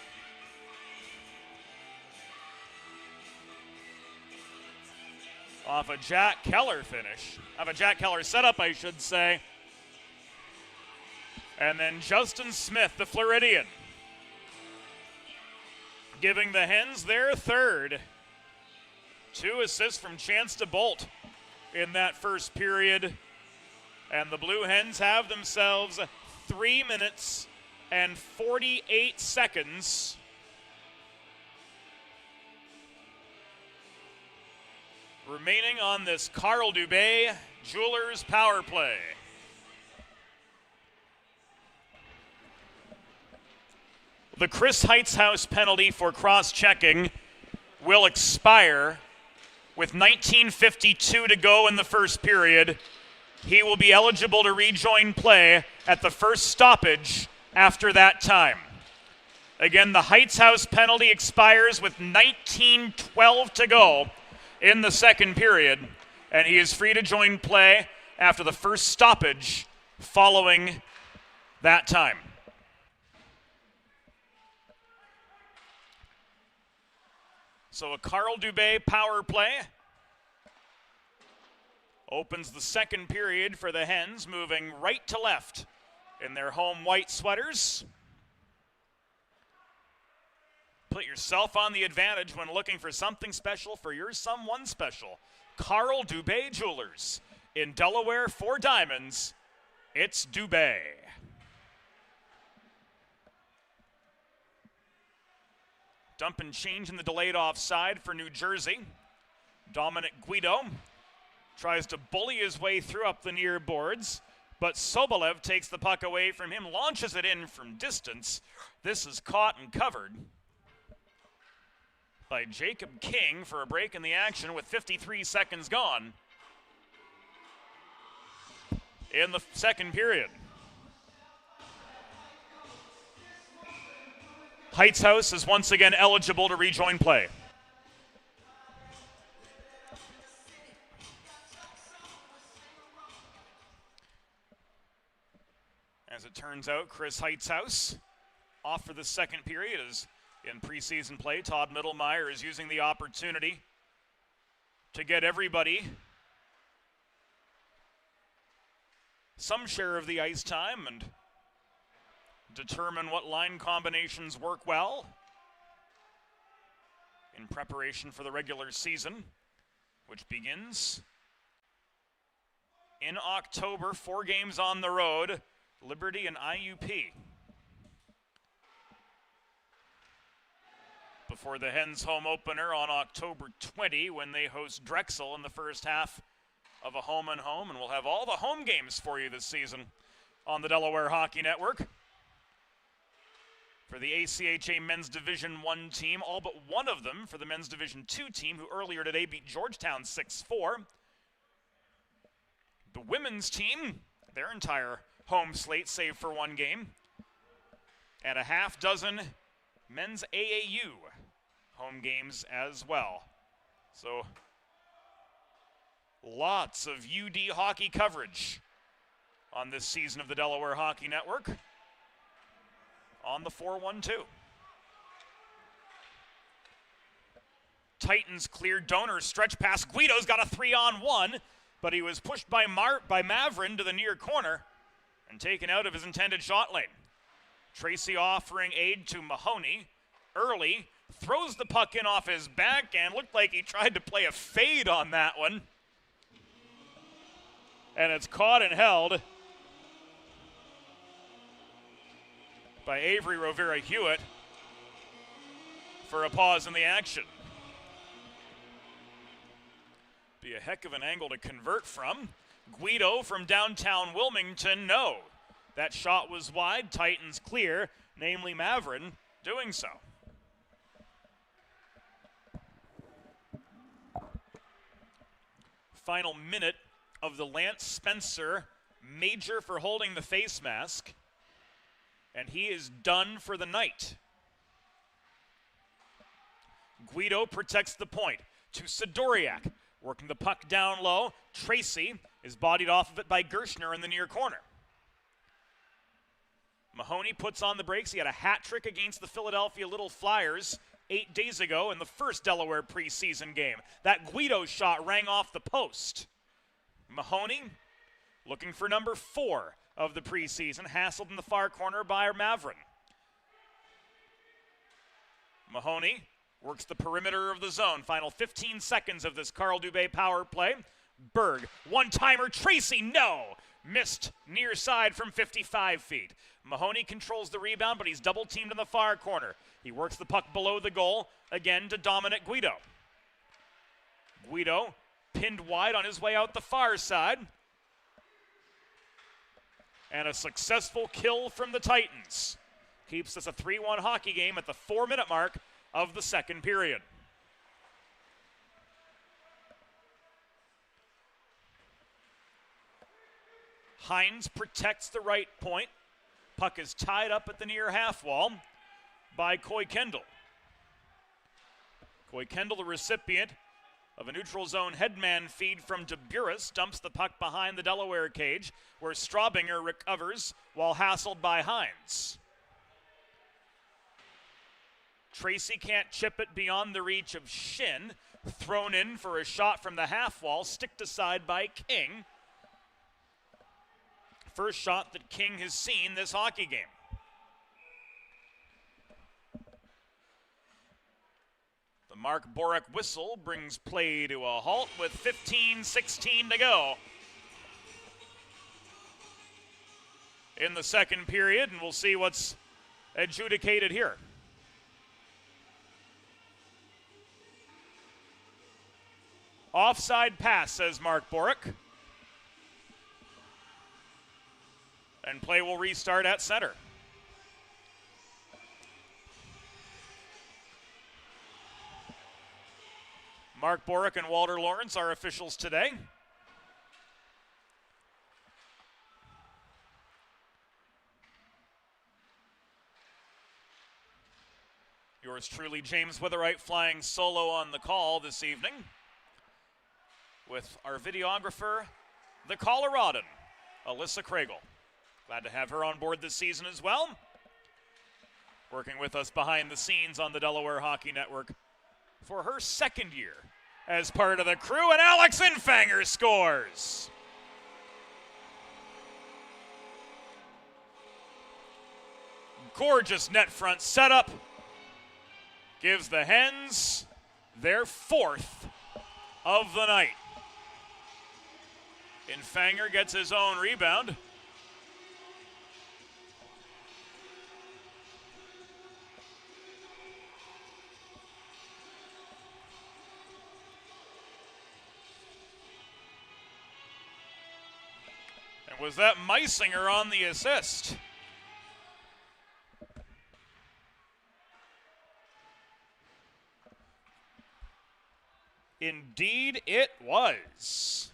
Off a Jack Keller finish. Of a Jack Keller setup, I should say. And then Justin Smith, the Floridian, giving the Hens their third. 2 assists from Chance to Bolt in that first period. And the Blue Hens have themselves 3 minutes and 48 seconds remaining on this Carl Dubé Jewelers power play. The Chris Heightshouse penalty for cross-checking will expire with 19:52 to go in the first period. he will be eligible to rejoin play at the first stoppage after that time. Again, the Heights House penalty expires with 19:12 to go in the second period, and he is free to join play after the first stoppage following that time. So a Carl Dubé power play opens the second period for the Hens, moving right to left in their home white sweaters. Put yourself on the advantage when looking for something special for your someone special. Carl Dubé Jewelers. In Delaware, 4 diamonds, it's Dubé. Dump and change in the delayed offside for New Jersey. Dominic Guido tries to bully his way through up the near boards, but Sobolev takes the puck away from him, launches it in from distance. This is caught and covered by Jacob King for a break in the action with 53 seconds gone in the second period. Heights House is once again eligible to rejoin play. As it turns out, Chris Heights House off for the second period as in preseason play. Todd Mittelmeyer is using the opportunity to get everybody some share of the ice time and determine what line combinations work well in preparation for the regular season, which begins in October. 4 games on the road, Liberty and IUP. Before the Hens home opener on October 20 when they host Drexel in the first half of a home and home. And we'll have all the home games for you this season on the Delaware Hockey Network. For the ACHA Men's Division I team, all but one of them for the Men's Division II team, who earlier today beat Georgetown 6-4. The women's team, their entire home slate save for 1 game. And a half dozen men's AAU home games as well. So lots of UD hockey coverage on this season of the Delaware Hockey Network on the 4-1-2. Titans clear Donor stretch pass. Guido's got a 3-on-1, but he was pushed by Mavrin to the near corner and taken out of his intended shot lane. Tracy offering aid to Mahoney. Early throws the puck in off his backhand. Looked like he tried to play a fade on that one. And it's caught and held by Avery Rovera Hewitt for a pause in the action. Be a heck of an angle to convert from. Guido from downtown Wilmington, no. That shot was wide. Titans clear, namely Mavrin doing so. Final minute of the Lance Spencer major for holding the face mask. And he is done for the night. Guido protects the point to Sidoriak. Working the puck down low. Tracy is bodied off of it by Gershner in the near corner. Mahoney puts on the brakes. He had a hat trick against the Philadelphia Little Flyers 8 days ago in the first Delaware preseason game. That Guido shot rang off the post. Mahoney looking for number 4 of the preseason, hassled in the far corner by Mavrin. Mahoney works the perimeter of the zone. Final 15 seconds of this Carl Dubé power play. Berg, one-timer, Tracy, no! Missed near side from 55 feet. Mahoney controls the rebound, but he's double-teamed in the far corner. He works the puck below the goal, again to Dominic Guido. Guido pinned wide on his way out the far side. And a successful kill from the Titans. Keeps this a 3-1 hockey game at the 4-minute mark of the second period. Hines protects the right point. Puck is tied up at the near half wall by Coy Kendall. Coy Kendall, the recipient of a neutral zone headman feed from DeBuris, dumps the puck behind the Delaware cage, where Straubinger recovers while hassled by Hines. Tracy can't chip it beyond the reach of Shin. Thrown in for a shot from the half wall, sticked aside by King. First shot that King has seen this hockey game. The Mark Borick whistle brings play to a halt with 15:16 to go in the second period, and we'll see what's adjudicated here. Offside pass, says Mark Borick. And play will restart at center. Mark Borick and Walter Lawrence are officials today. Yours truly, James Witherite, flying solo on the call this evening with our videographer, the Coloradan, Alyssa Kragel. Glad to have her on board this season as well. Working with us behind the scenes on the Delaware Hockey Network for her second year as part of the crew, and Alex Infanger scores. Gorgeous net front setup. Gives the Hens their fourth of the night. Infanger gets his own rebound. And was that Meisinger on the assist? Indeed it was.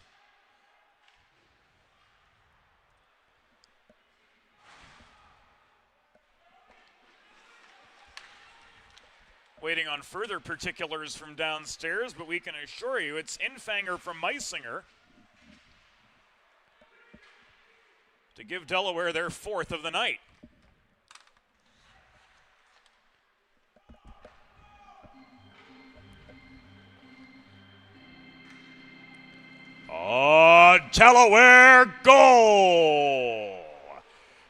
Waiting on further particulars from downstairs, but we can assure you it's Infanger from Meisinger to give Delaware their fourth of the night. Oh, Delaware goal!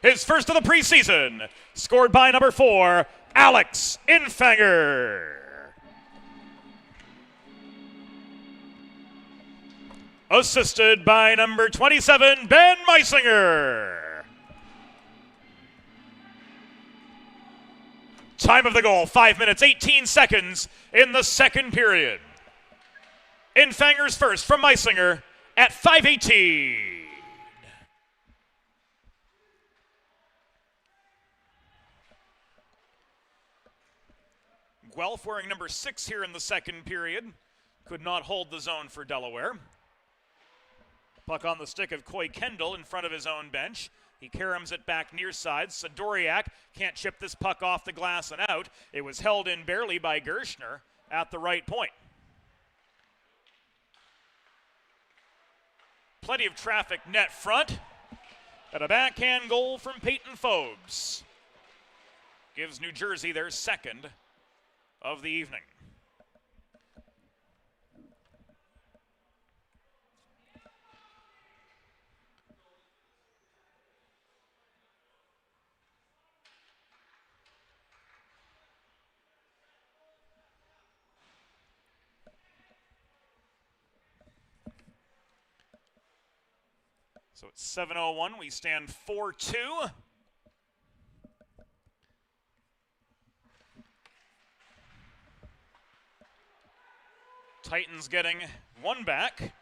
His first of the preseason, scored by number 4, Alex Infanger. Assisted by number 27, Ben Meisinger. Time of the goal, 5 minutes, 18 seconds in the second period. Infanger's first from Meisinger at 5:18. Guelph wearing number 6 here in the second period. Could not hold the zone for Delaware. Puck on the stick of Coy Kendall in front of his own bench. He caroms it back near side. Sidoriak can't chip this puck off the glass and out. It was held in barely by Gershner at the right point. Plenty of traffic net front. And a backhand goal from Peyton Phobes gives New Jersey their second of the evening. So it's 7:01, we stand 4-2. Titans getting one back.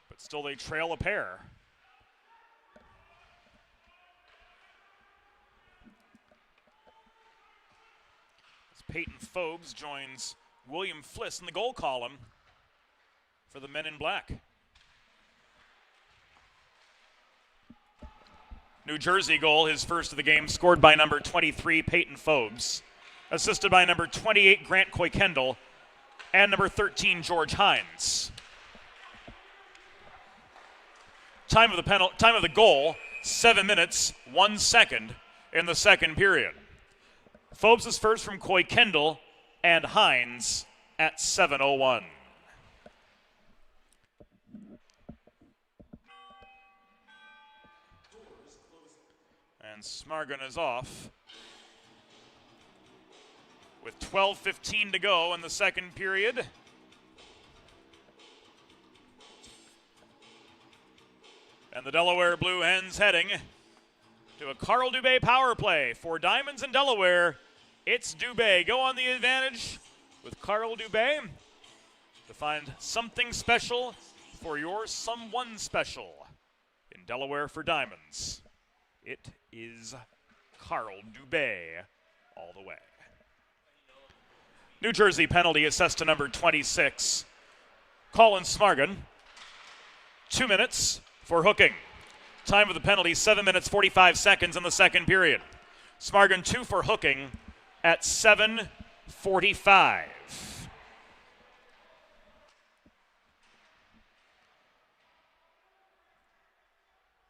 But still they trail a pair. As Peyton Phobes joins William Fliss in the goal column for the men in black. New Jersey goal, his first of the game, scored by number 23, Peyton Phobes. Assisted by number 28, Grant Koykendall, and number 13, George Hines. Time of the goal, 7 minutes, 1 second in the second period. Phobes is first from Koykendall and Hines at 7:01. And Smargon is off with 12:15 to go in the second period. And the Delaware Blue Hens heading to a Carl Dubé power play. For Diamonds in Delaware, it's Dubé. Go on the advantage with Carl Dubé to find something special for your someone special. In Delaware for Diamonds, it is Carl Dubé all the way. New Jersey penalty assessed to number 26, Colin Smargon. 2 minutes for hooking. Time of the penalty, 7 minutes, 45 seconds in the second period. Smargon 2 for hooking at 7:45.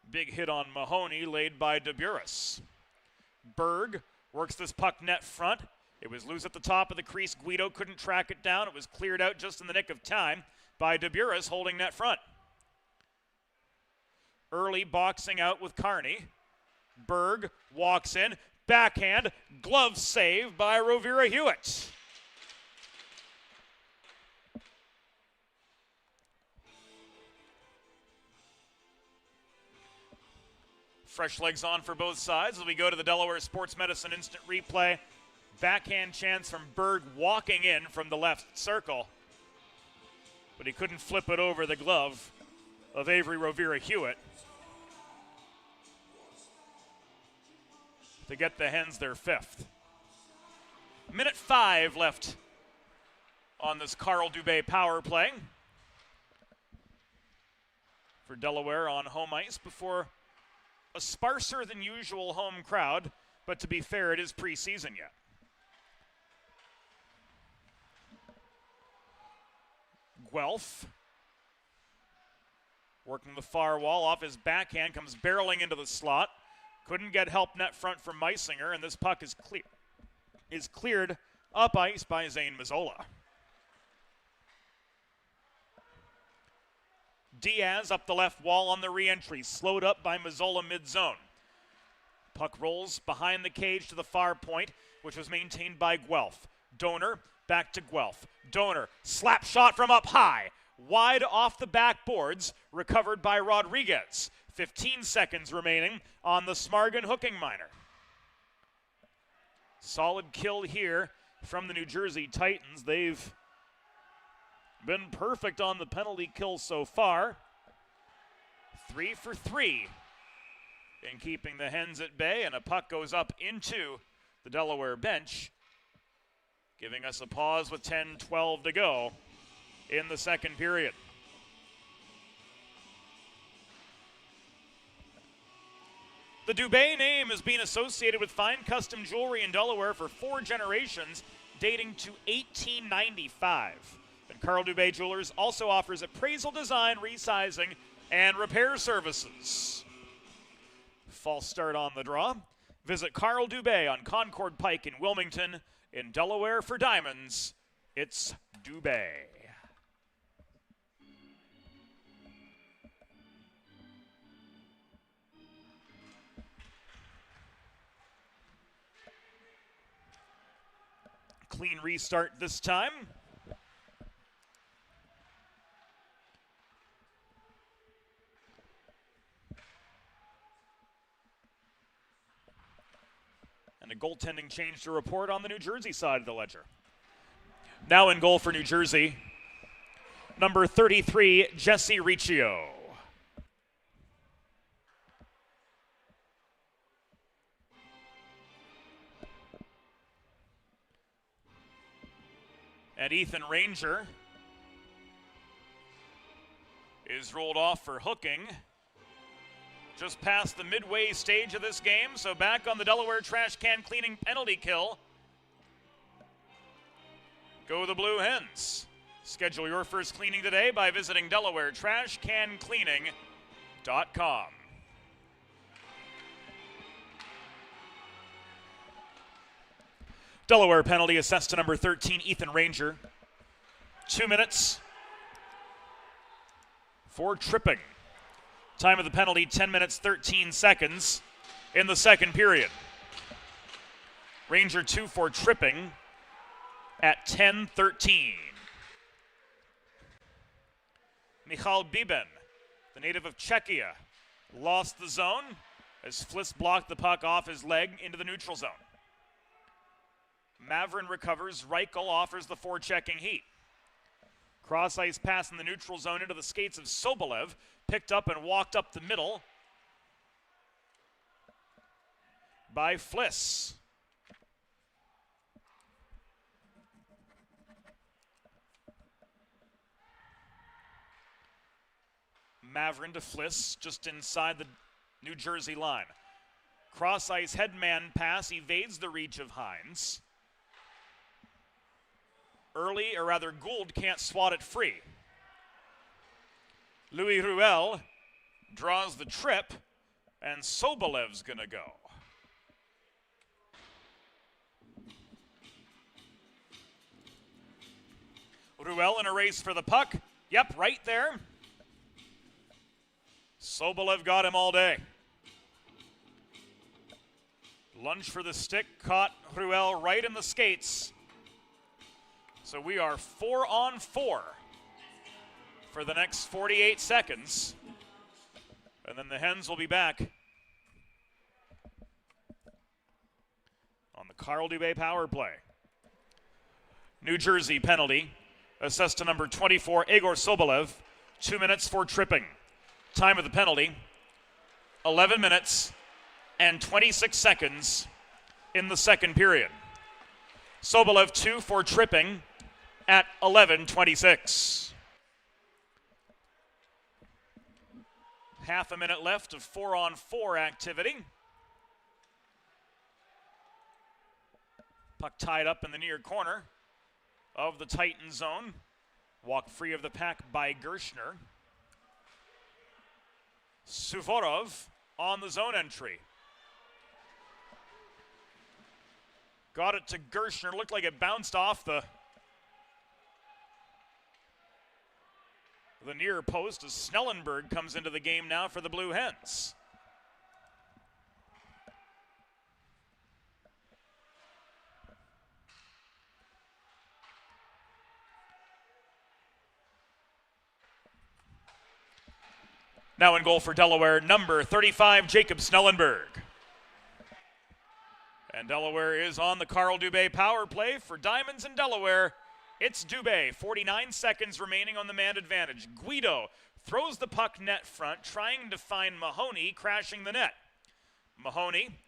Big hit on Mahoney laid by DeBuris. Berg works this puck net front. It was loose at the top of the crease. Guido couldn't track it down. It was cleared out just in the nick of time by DeBuris holding net front. Early boxing out with Carney. Berg walks in. Backhand. Glove save by Rovira Hewitt. Fresh legs on for both sides as we go to the Delaware Sports Medicine instant replay. Backhand chance from Berg walking in from the left circle. But he couldn't flip it over the glove of Avery Rovira Hewitt to get the Hens their fifth. Minute 5 left on this Carl Dubé power play for Delaware on home ice before a sparser than usual home crowd, but to be fair, it is preseason yet. Guelph working the far wall off his backhand, comes barreling into the slot. Couldn't get help net front from Meisinger, and this puck is cleared up ice by Zane Mazzola. Diaz up the left wall on the re-entry, slowed up by Mazzola mid-zone. Puck rolls behind the cage to the far point, which was maintained by Guelph. Donor back to Guelph. Donor, slap shot from up high, wide off the backboards, recovered by Rodriguez. 15 seconds remaining on the Smargon hooking minor. Solid kill here from the New Jersey Titans. They've been perfect on the penalty kill so far. 3 for 3 in keeping the Hens at bay, and a puck goes up into the Delaware bench, giving us a pause with 10-12 to go in the second period. The Dubé name has been associated with fine custom jewelry in Delaware for 4 generations, dating to 1895. And Carl Dubé Jewelers also offers appraisal design, resizing, and repair services. False start on the draw. Visit Carl Dubé on Concord Pike in Wilmington. In Delaware for Diamonds, it's Dubé. Clean restart this time. And a goaltending change to report on the New Jersey side of the ledger. Now in goal for New Jersey, number 33, Jesse Riccio. And Ethan Ranger is ruled off for hooking. Just past the midway stage of this game, so back on the Delaware trash can cleaning penalty kill. Go the Blue Hens. Schedule your first cleaning today by visiting DelawareTrashCanCleaning.com. Delaware penalty assessed to number 13, Ethan Ranger. 2 minutes for tripping. Time of the penalty, 10 minutes, 13 seconds in the second period. Ranger 2 for tripping at 10:13. Michal Biben, the native of Czechia, lost the zone as Fliss blocked the puck off his leg into the neutral zone. Mavrin recovers. Reichel offers the forechecking heat. Cross ice pass in the neutral zone into the skates of Sobolev. Picked up and walked up the middle by Fliss. Mavrin to Fliss just inside the New Jersey line. Cross ice headman pass evades the reach of Hines. Early, or rather Gould can't swat it free. Louis Ruel draws the trip, and Sobolev's gonna go. Ruel in a race for the puck. Yep, right there. Sobolev got him all day. Lunge for the stick, caught Ruel right in the skates. So we are 4-on-4 for the next 48 seconds. And then the Hens will be back on the Carl Dubé power play. New Jersey penalty assessed to number 24, Egor Sobolev. 2 minutes for tripping. Time of the penalty, 11 minutes and 26 seconds in the second period. Sobolev 2 for tripping at 11:26. Half a minute left of 4-on-4 activity. Puck tied up in the near corner of the Titan zone. Walked free of the pack by Gershner. Suvorov on the zone entry. Got it to Gershner. Looked like it bounced off the near post as Snellenberg comes into the game now for the Blue Hens. Now in goal for Delaware, number 35, Jacob Snellenberg. And Delaware is on the Carl Dubé power play for Diamonds in Delaware. It's Dubé, 49 seconds remaining on the man advantage. Guido throws the puck net front, trying to find Mahoney, crashing the net. Mahoney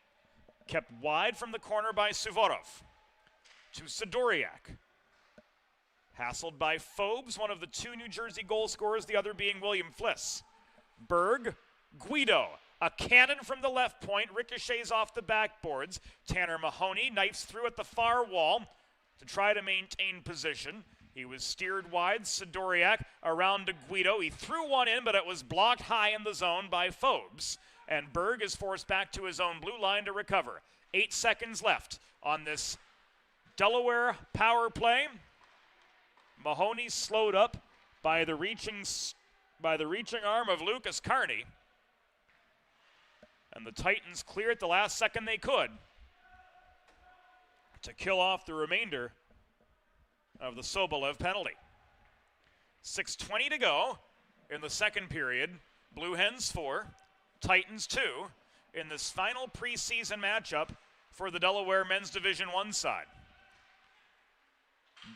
kept wide from the corner by Suvorov. To Sidoriak. Hassled by Phobes, one of the two New Jersey goal scorers, the other being William Fliss. Berg, Guido, a cannon from the left point, ricochets off the backboards. Tanner Mahoney knifes through at the far wall to try to maintain position. He was steered wide, Sidoriak around to Guido. He threw one in, but it was blocked high in the zone by Phobes. And Berg is forced back to his own blue line to recover. 8 seconds left on this Delaware power play. Mahoney slowed up by the reaching arm of Lucas Carney. And the Titans clear at the last second they could to kill off the remainder of the Sobolev penalty. 6:20 to go in the second period. Blue Hens 4, Titans 2 in this final preseason matchup for the Delaware Men's Division I side.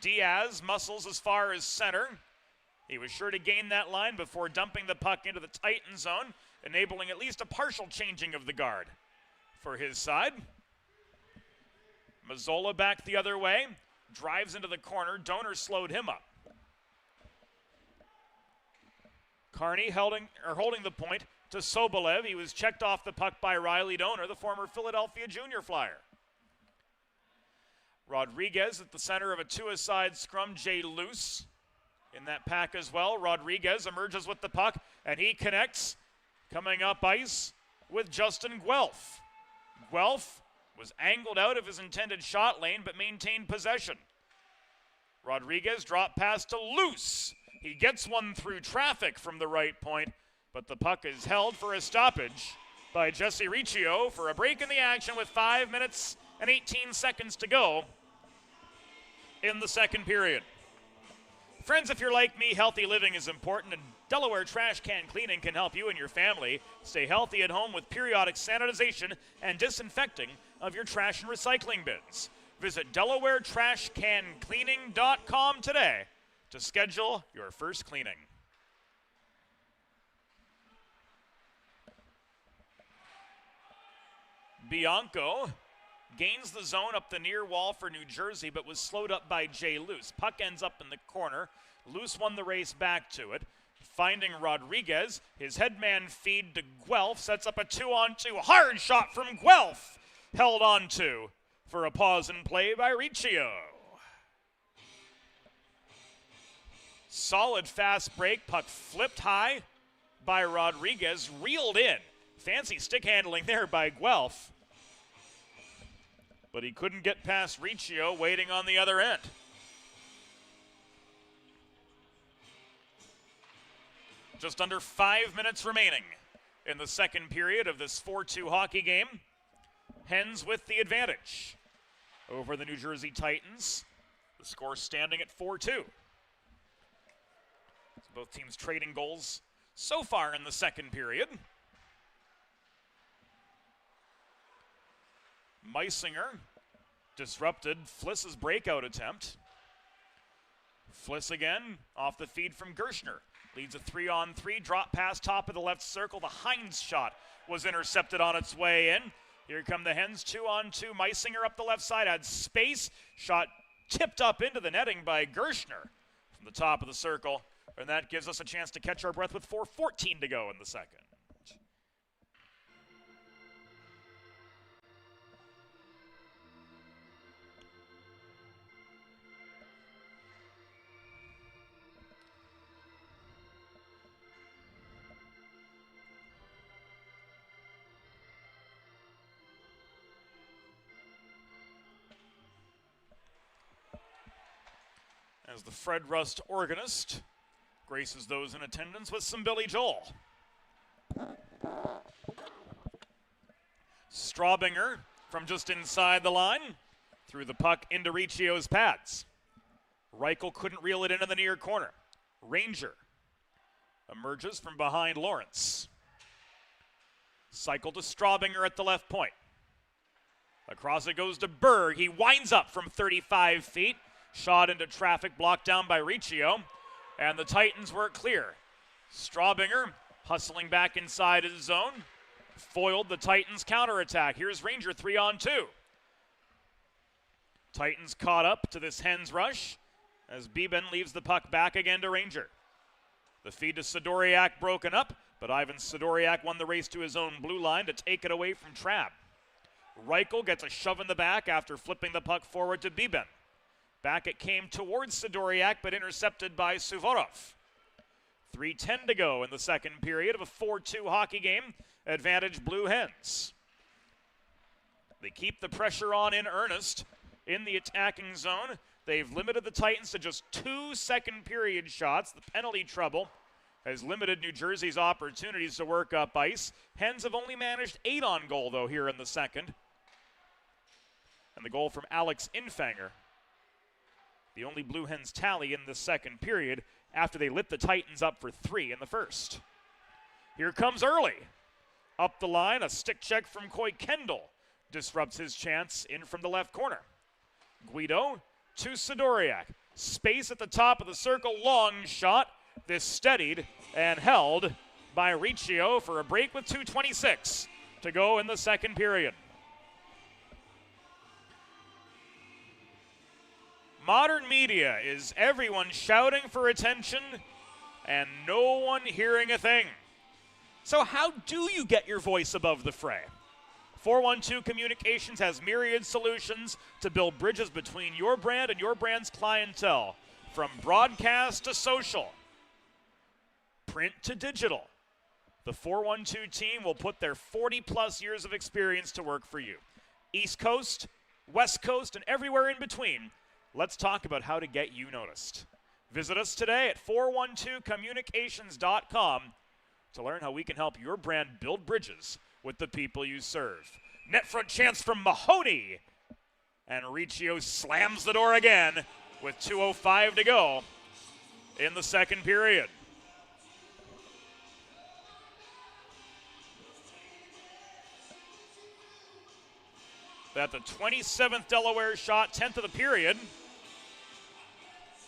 Diaz muscles as far as center. He was sure to gain that line before dumping the puck into the Titan zone, enabling at least a partial changing of the guard for his side. Mazzola back the other way, drives into the corner. Donor slowed him up. Kearney holding the point to Sobolev. He was checked off the puck by Riley Donor, the former Philadelphia Junior Flyer. Rodriguez at the center of a two-a-side scrum. Jay Luce in that pack as well. Rodriguez emerges with the puck, and he connects, coming up ice with Justin Guelph. Guelph was angled out of his intended shot lane, but maintained possession. Rodriguez dropped pass to Luce. He gets one through traffic from the right point, but the puck is held for a stoppage by Jesse Riccio for a break in the action with 5 minutes and 18 seconds to go in the second period. Friends, if you're like me, healthy living is important, and Delaware Trash Can Cleaning can help you and your family stay healthy at home with periodic sanitization and disinfecting of your trash and recycling bins. Visit DelawareTrashCanCleaning.com today to schedule your first cleaning. Bianco gains the zone up the near wall for New Jersey, but was slowed up by Jay Luce. Puck ends up in the corner. Luce won the race back to it. Finding Rodriguez, his headman feed to Guelph, sets up a 2-on-2. Hard shot from Guelph, held on to for a pause in play by Riccio. Solid fast break, puck flipped high by Rodriguez, reeled in. Fancy stick handling there by Guelph, but he couldn't get past Riccio waiting on the other end. Just under 5 minutes remaining in the second period of this 4-2 hockey game. Hens with the advantage over the New Jersey Titans. The score standing at 4-2. So both teams trading goals so far in the second period. Meisinger disrupted Fliss's breakout attempt. Fliss again off the feed from Gershner. Leads a 3-on-3, drop pass top of the left circle. The Hines shot was intercepted on its way in. Here come the Hens, 2-on-2. Meisinger up the left side, had space. Shot tipped up into the netting by Gershner from the top of the circle. And that gives us a chance to catch our breath with 4:14 to go in the second. As the Fred Rust organist graces those in attendance with some Billy Joel. Straubinger from just inside the line threw the puck into Riccio's pads. Reichel couldn't reel it into the near corner. Ranger emerges from behind Lawrence. Cycle to Straubinger at the left point. Across it goes to Berg. He winds up from 35 feet. Shot into traffic, blocked down by Riccio, and the Titans were clear. Straubinger hustling back inside his zone, foiled the Titans' counterattack. Here's Ranger 3-on-2. Titans caught up to this Hens rush as Beeben leaves the puck back again to Ranger. The feed to Sidoriak broken up, but Ivan Sidoriak won the race to his own blue line to take it away from Trapp. Reichel gets a shove in the back after flipping the puck forward to Beeben. Back it came towards Sidoriak, but intercepted by Suvorov. 3:10 to go in the second period of a 4-2 hockey game. Advantage Blue Hens. They keep the pressure on in earnest in the attacking zone. They've limited the Titans to just 2 second period shots. The penalty trouble has limited New Jersey's opportunities to work up ice. Hens have only managed 8 on goal, though, here in the second. And the goal from Alex Infanger, the only Blue Hens tally in the second period after they lit the Titans up for 3 in the first. Here comes Early. Up the line, a stick check from Coy Kendall disrupts his chance in from the left corner. Guido to Sidoriak. Space at the top of the circle, long shot. This steadied and held by Riccio for a break with 2:26 to go in the second period. Modern media is everyone shouting for attention and no one hearing a thing. So how do you get your voice above the fray? 412 Communications has myriad solutions to build bridges between your brand and your brand's clientele, from broadcast to social, print to digital. The 412 team will put their 40-plus years of experience to work for you. East Coast, West Coast, and everywhere in between. Let's talk about how to get you noticed. Visit us today at 412communications.com to learn how we can help your brand build bridges with the people you serve. Net front chance from Mahoney. And Riccio slams the door again with 2:05 to go in the second period. That the 27th Delaware shot, 10th of the period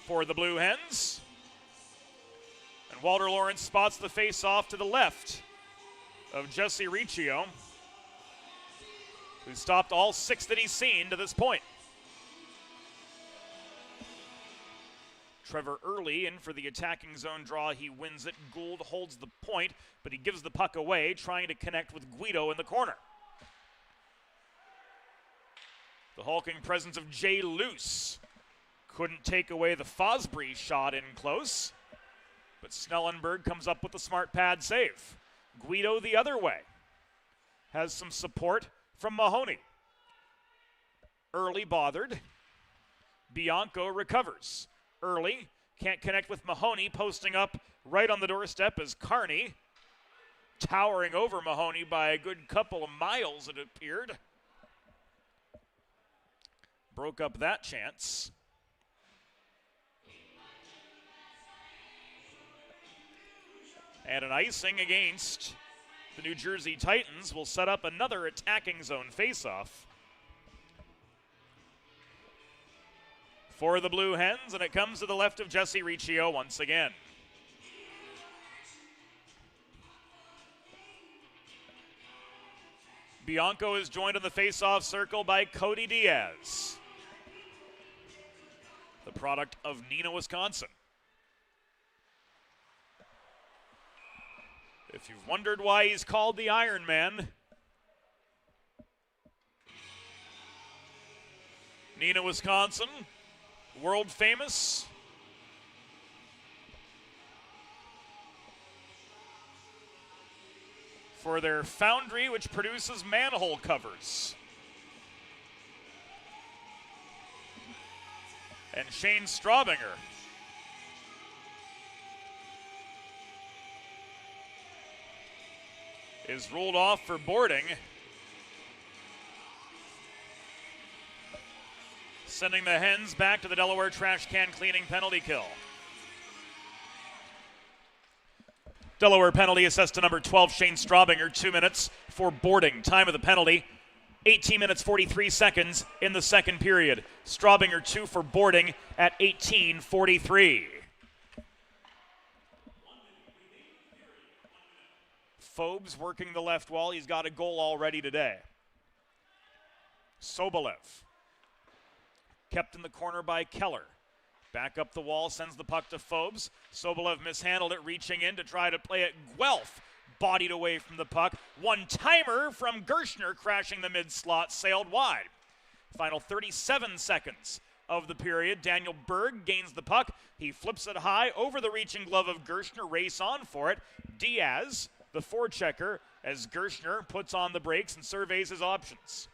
for the Blue Hens. And Walter Lawrence spots the face-off to the left of Jesse Riccio, who stopped all 6 that he's seen to this point. Trevor Early in for the attacking zone draw. He wins it. Gould holds the point, but he gives the puck away, trying to connect with Guido in the corner. The hulking presence of Jay Luce couldn't take away the Fosbury shot in close, but Snellenberg comes up with the smart pad save. Guido the other way has some support from Mahoney. Early bothered. Bianco recovers. Early can't connect with Mahoney, posting up right on the doorstep as Carney, towering over Mahoney by a good couple of miles, it appeared. Broke up that chance. And an icing against the New Jersey Titans will set up another attacking zone faceoff for the Blue Hens, and it comes to the left of Jesse Riccio once again. Bianco is joined in the faceoff circle by Cody Diaz, the product of Neenah, Wisconsin. If you've wondered why he's called the Iron Man, Neenah, Wisconsin, world famous. For their foundry, which produces manhole covers. And Shane Straubinger is ruled off for boarding, sending the Hens back to the Delaware trash can cleaning penalty kill. Delaware penalty assessed to number 12, Shane Straubinger, 2 minutes for boarding. Time of the penalty, 18 minutes 43 seconds in the second period. Straubinger 2 for boarding at 18:43. Phobes working the left wall. He's got a goal already today. Sobolev kept in the corner by Keller. Back up the wall, sends the puck to Phobes. Sobolev mishandled it, reaching in to try to play it. Guelph bodied away from the puck. One-timer from Gershner, crashing the mid-slot, sailed wide. Final 37 seconds of the period. Daniel Berg gains the puck. He flips it high over the reaching glove of Gershner. Race on for it. Diaz, the forechecker, as Gershner puts on the brakes and surveys his options.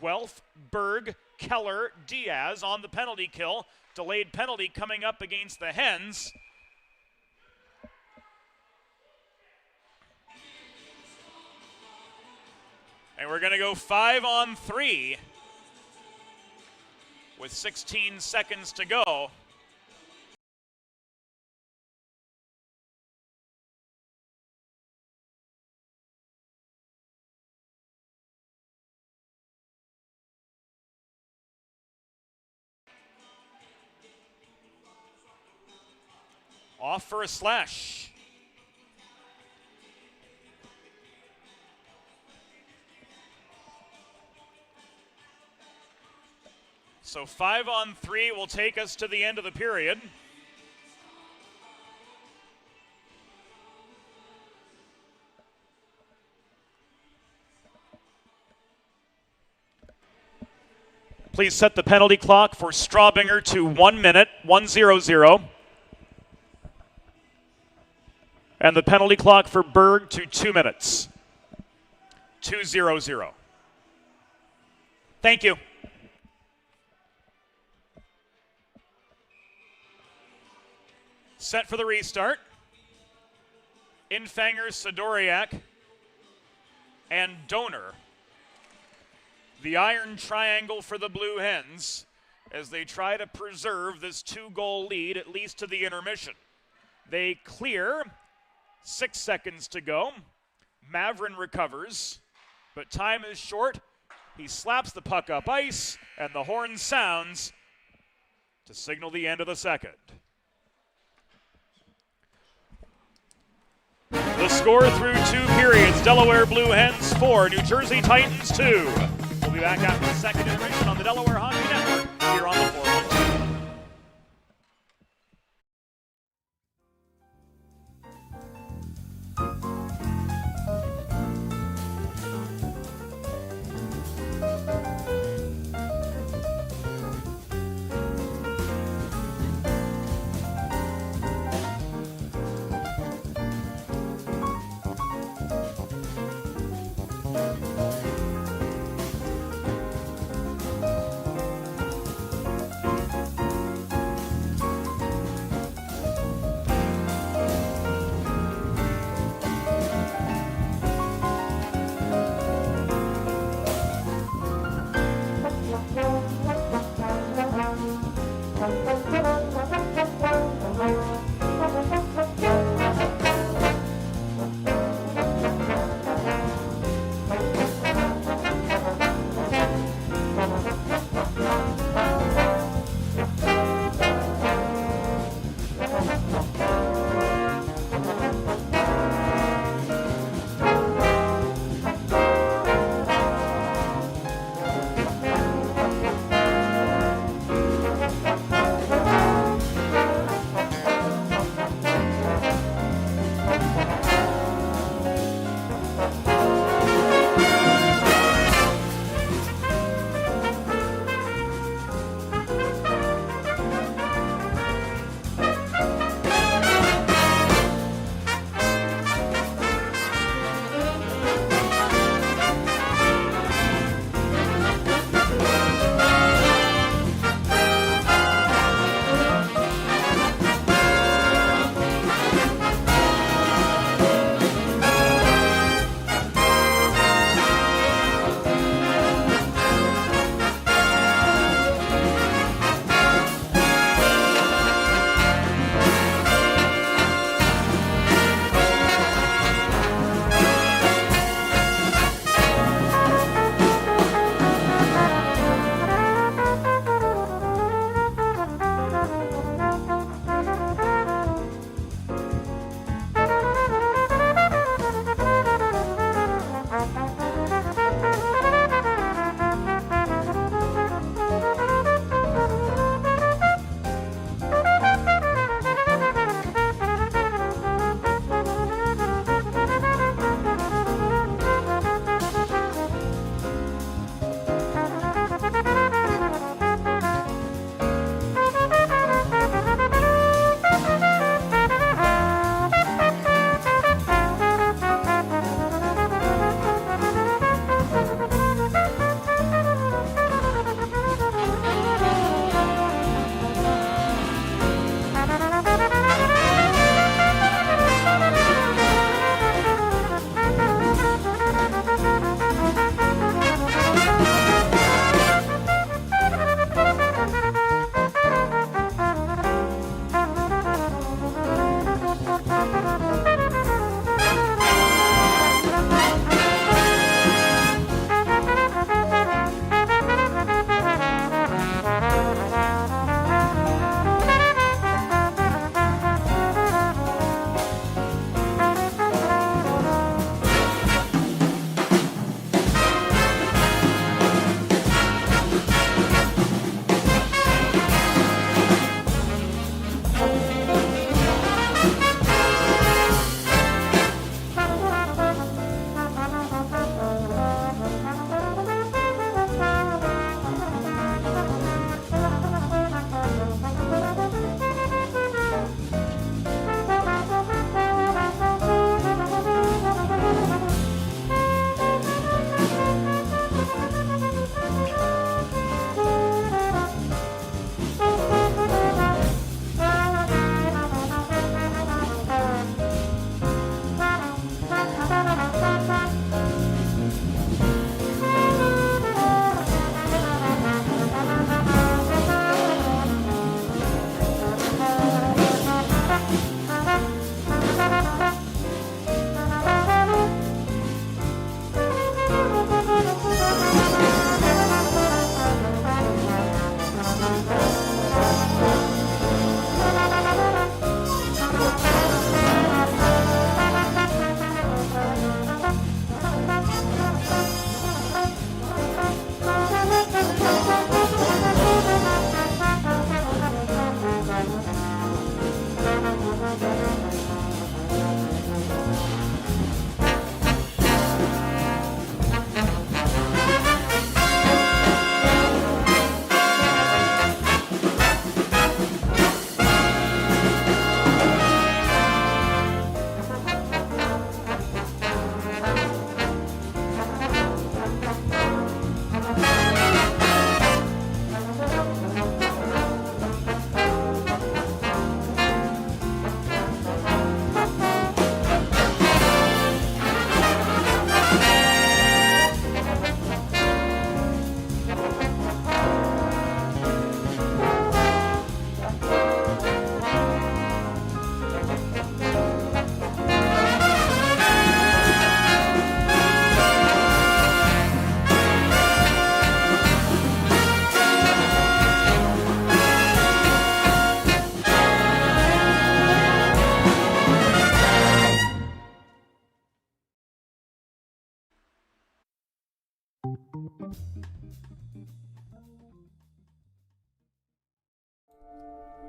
Guelph, Berg, Keller, Diaz on the penalty kill. Delayed penalty coming up against the Hens. And we're going to go 5-on-3 with 16 seconds to go. Off for a slash. So 5-on-3 will take us to the end of the period. Please set the penalty clock for Strawbinger to 1 minute, 1:00. And the penalty clock for Berg to 2 minutes, 2:00. Thank you. Set for the restart. Infanger, Sidoriak, and Donor. The iron triangle for the Blue Hens as they try to preserve this 2-goal lead, at least to the intermission. They clear, 6 seconds to go. Mavrin recovers, but time is short. He slaps the puck up ice, and the horn sounds to signal the end of the second. The score through 2 periods, Delaware Blue Hens 4, New Jersey Titans 2. We'll be back after the second intermission on the Delaware Hockey Network here on the 412.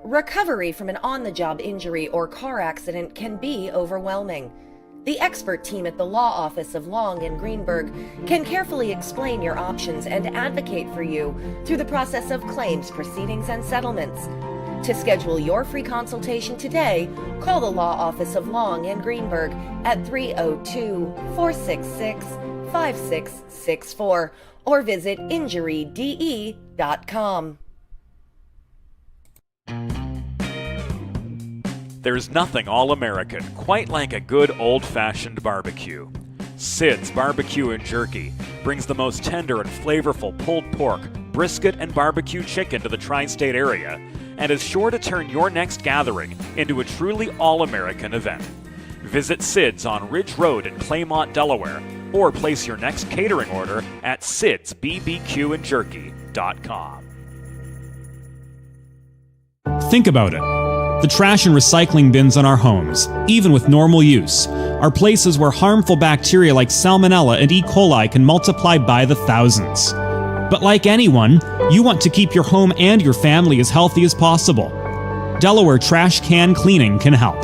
Recovery from an on-the-job injury or car accident can be overwhelming. The expert team at the law office of Long and Greenberg can carefully explain your options and advocate for you through the process of claims, proceedings, and settlements. To schedule your free consultation today, call the law office of Long and Greenberg at 302-466-5664 or visit injuryde.com. There's nothing all-American quite like a good old-fashioned barbecue. Sid's Barbecue and Jerky brings the most tender and flavorful pulled pork, brisket, and barbecue chicken to the tri-state area and is sure to turn your next gathering into a truly all-American event. Visit Sid's on Ridge Road in Claymont, Delaware, or place your next catering order at sidsbbqandjerky.com. Think about it. The trash and recycling bins in our homes, even with normal use, are places where harmful bacteria like Salmonella and E. coli can multiply by the thousands. But like anyone, you want to keep your home and your family as healthy as possible. Delaware Trash Can Cleaning can help.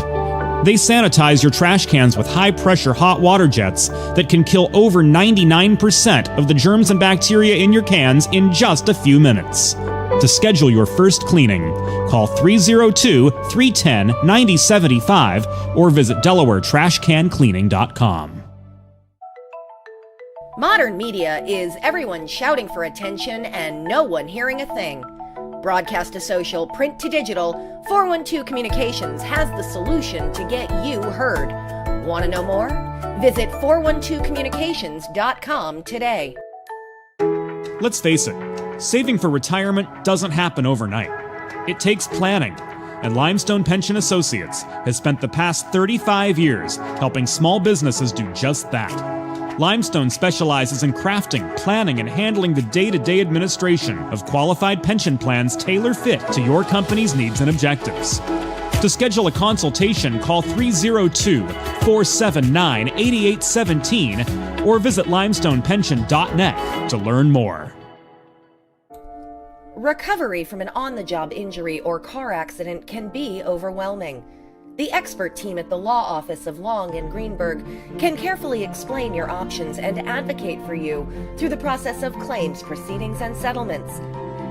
They sanitize your trash cans with high-pressure hot water jets that can kill over 99% of the germs and bacteria in your cans in just a few minutes. To schedule your first cleaning, call 302-310-9075 or visit DelawareTrashCanCleaning.com. Modern media is everyone shouting for attention and no one hearing a thing. Broadcast to social, print to digital, 412 Communications has the solution to get you heard. Want to know more? Visit 412communications.com today. Let's face it, saving for retirement doesn't happen overnight. It takes planning, and Limestone Pension Associates has spent the past 35 years helping small businesses do just that. Limestone specializes in crafting, planning, and handling the day-to-day administration of qualified pension plans tailor-fit to your company's needs and objectives. To schedule a consultation, call 302-479-8817 or visit limestonepension.net to learn more. Recovery from an on-the-job injury or car accident can be overwhelming. The expert team at the law office of Long and Greenberg can carefully explain your options and advocate for you through the process of claims, proceedings, and settlements.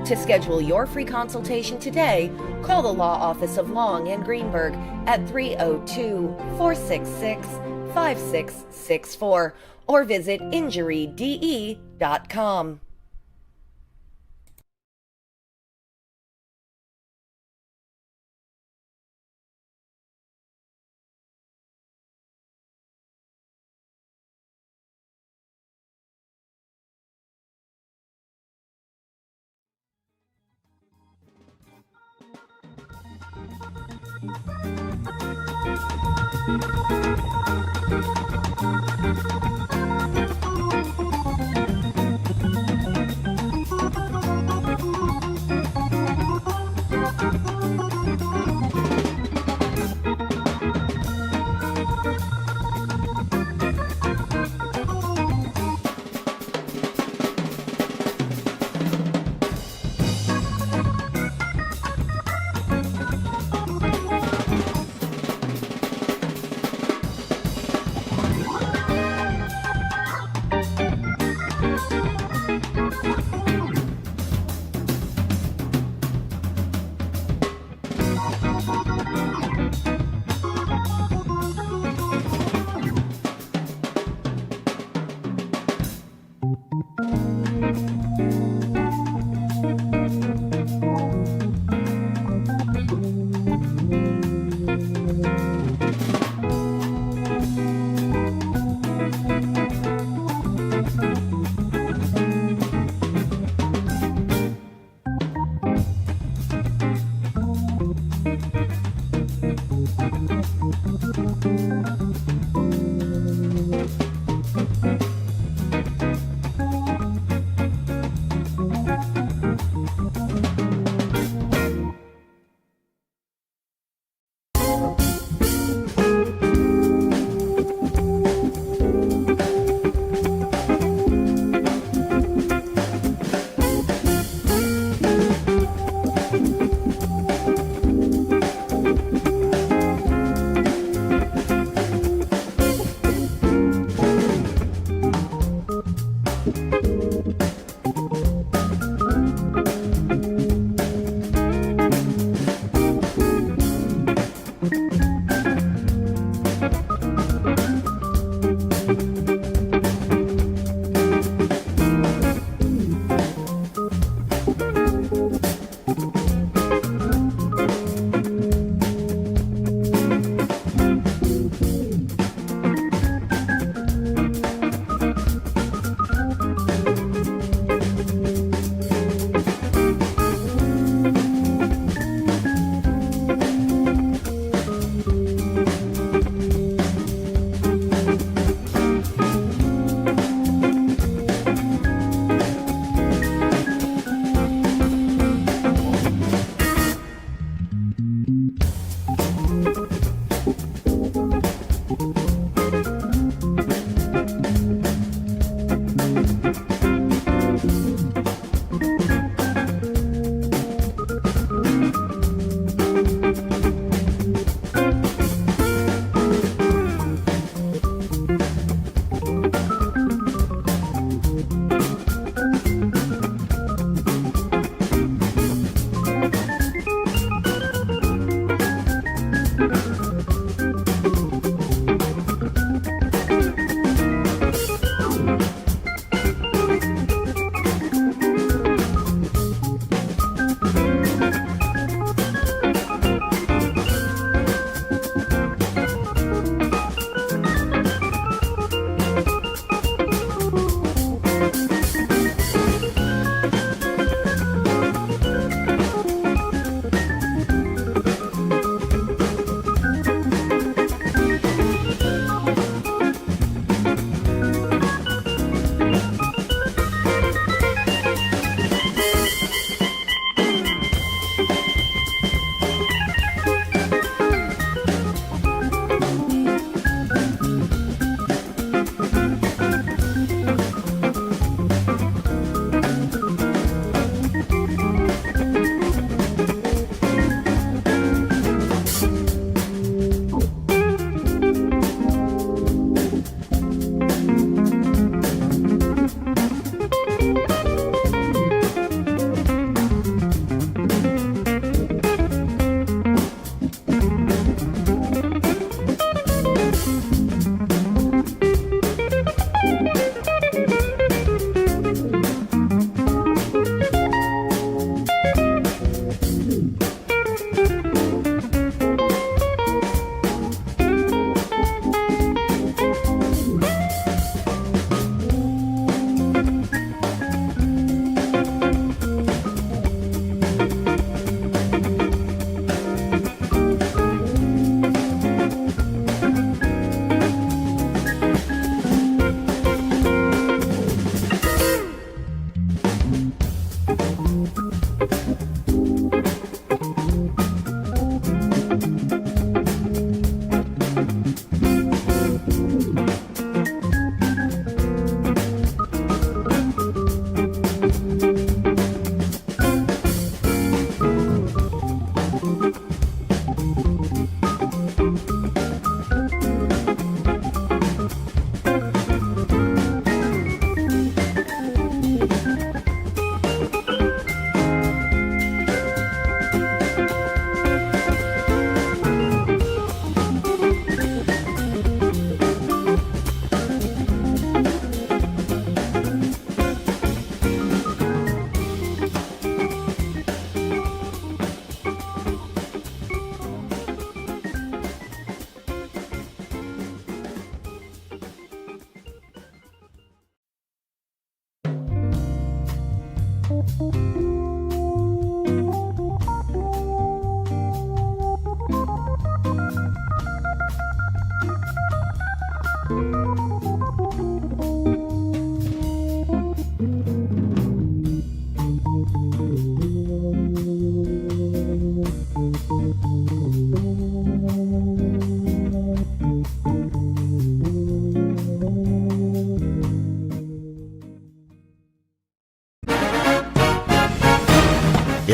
To schedule your free consultation today, call the law office of Long and Greenberg at 302-466-5664 or visit injuryde.com.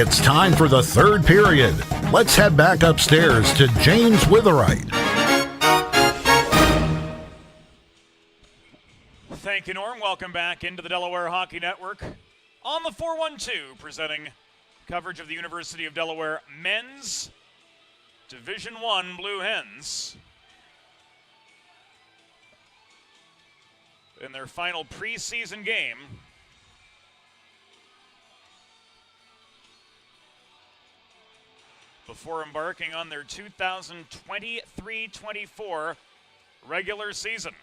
It's time for the third period. Let's head back upstairs to James Witherite. Thank you, Norm. Welcome back into the Delaware Hockey Network on the 412, presenting coverage of the University of Delaware Men's Division I Blue Hens in their final preseason game before embarking on their 2023-24 regular season.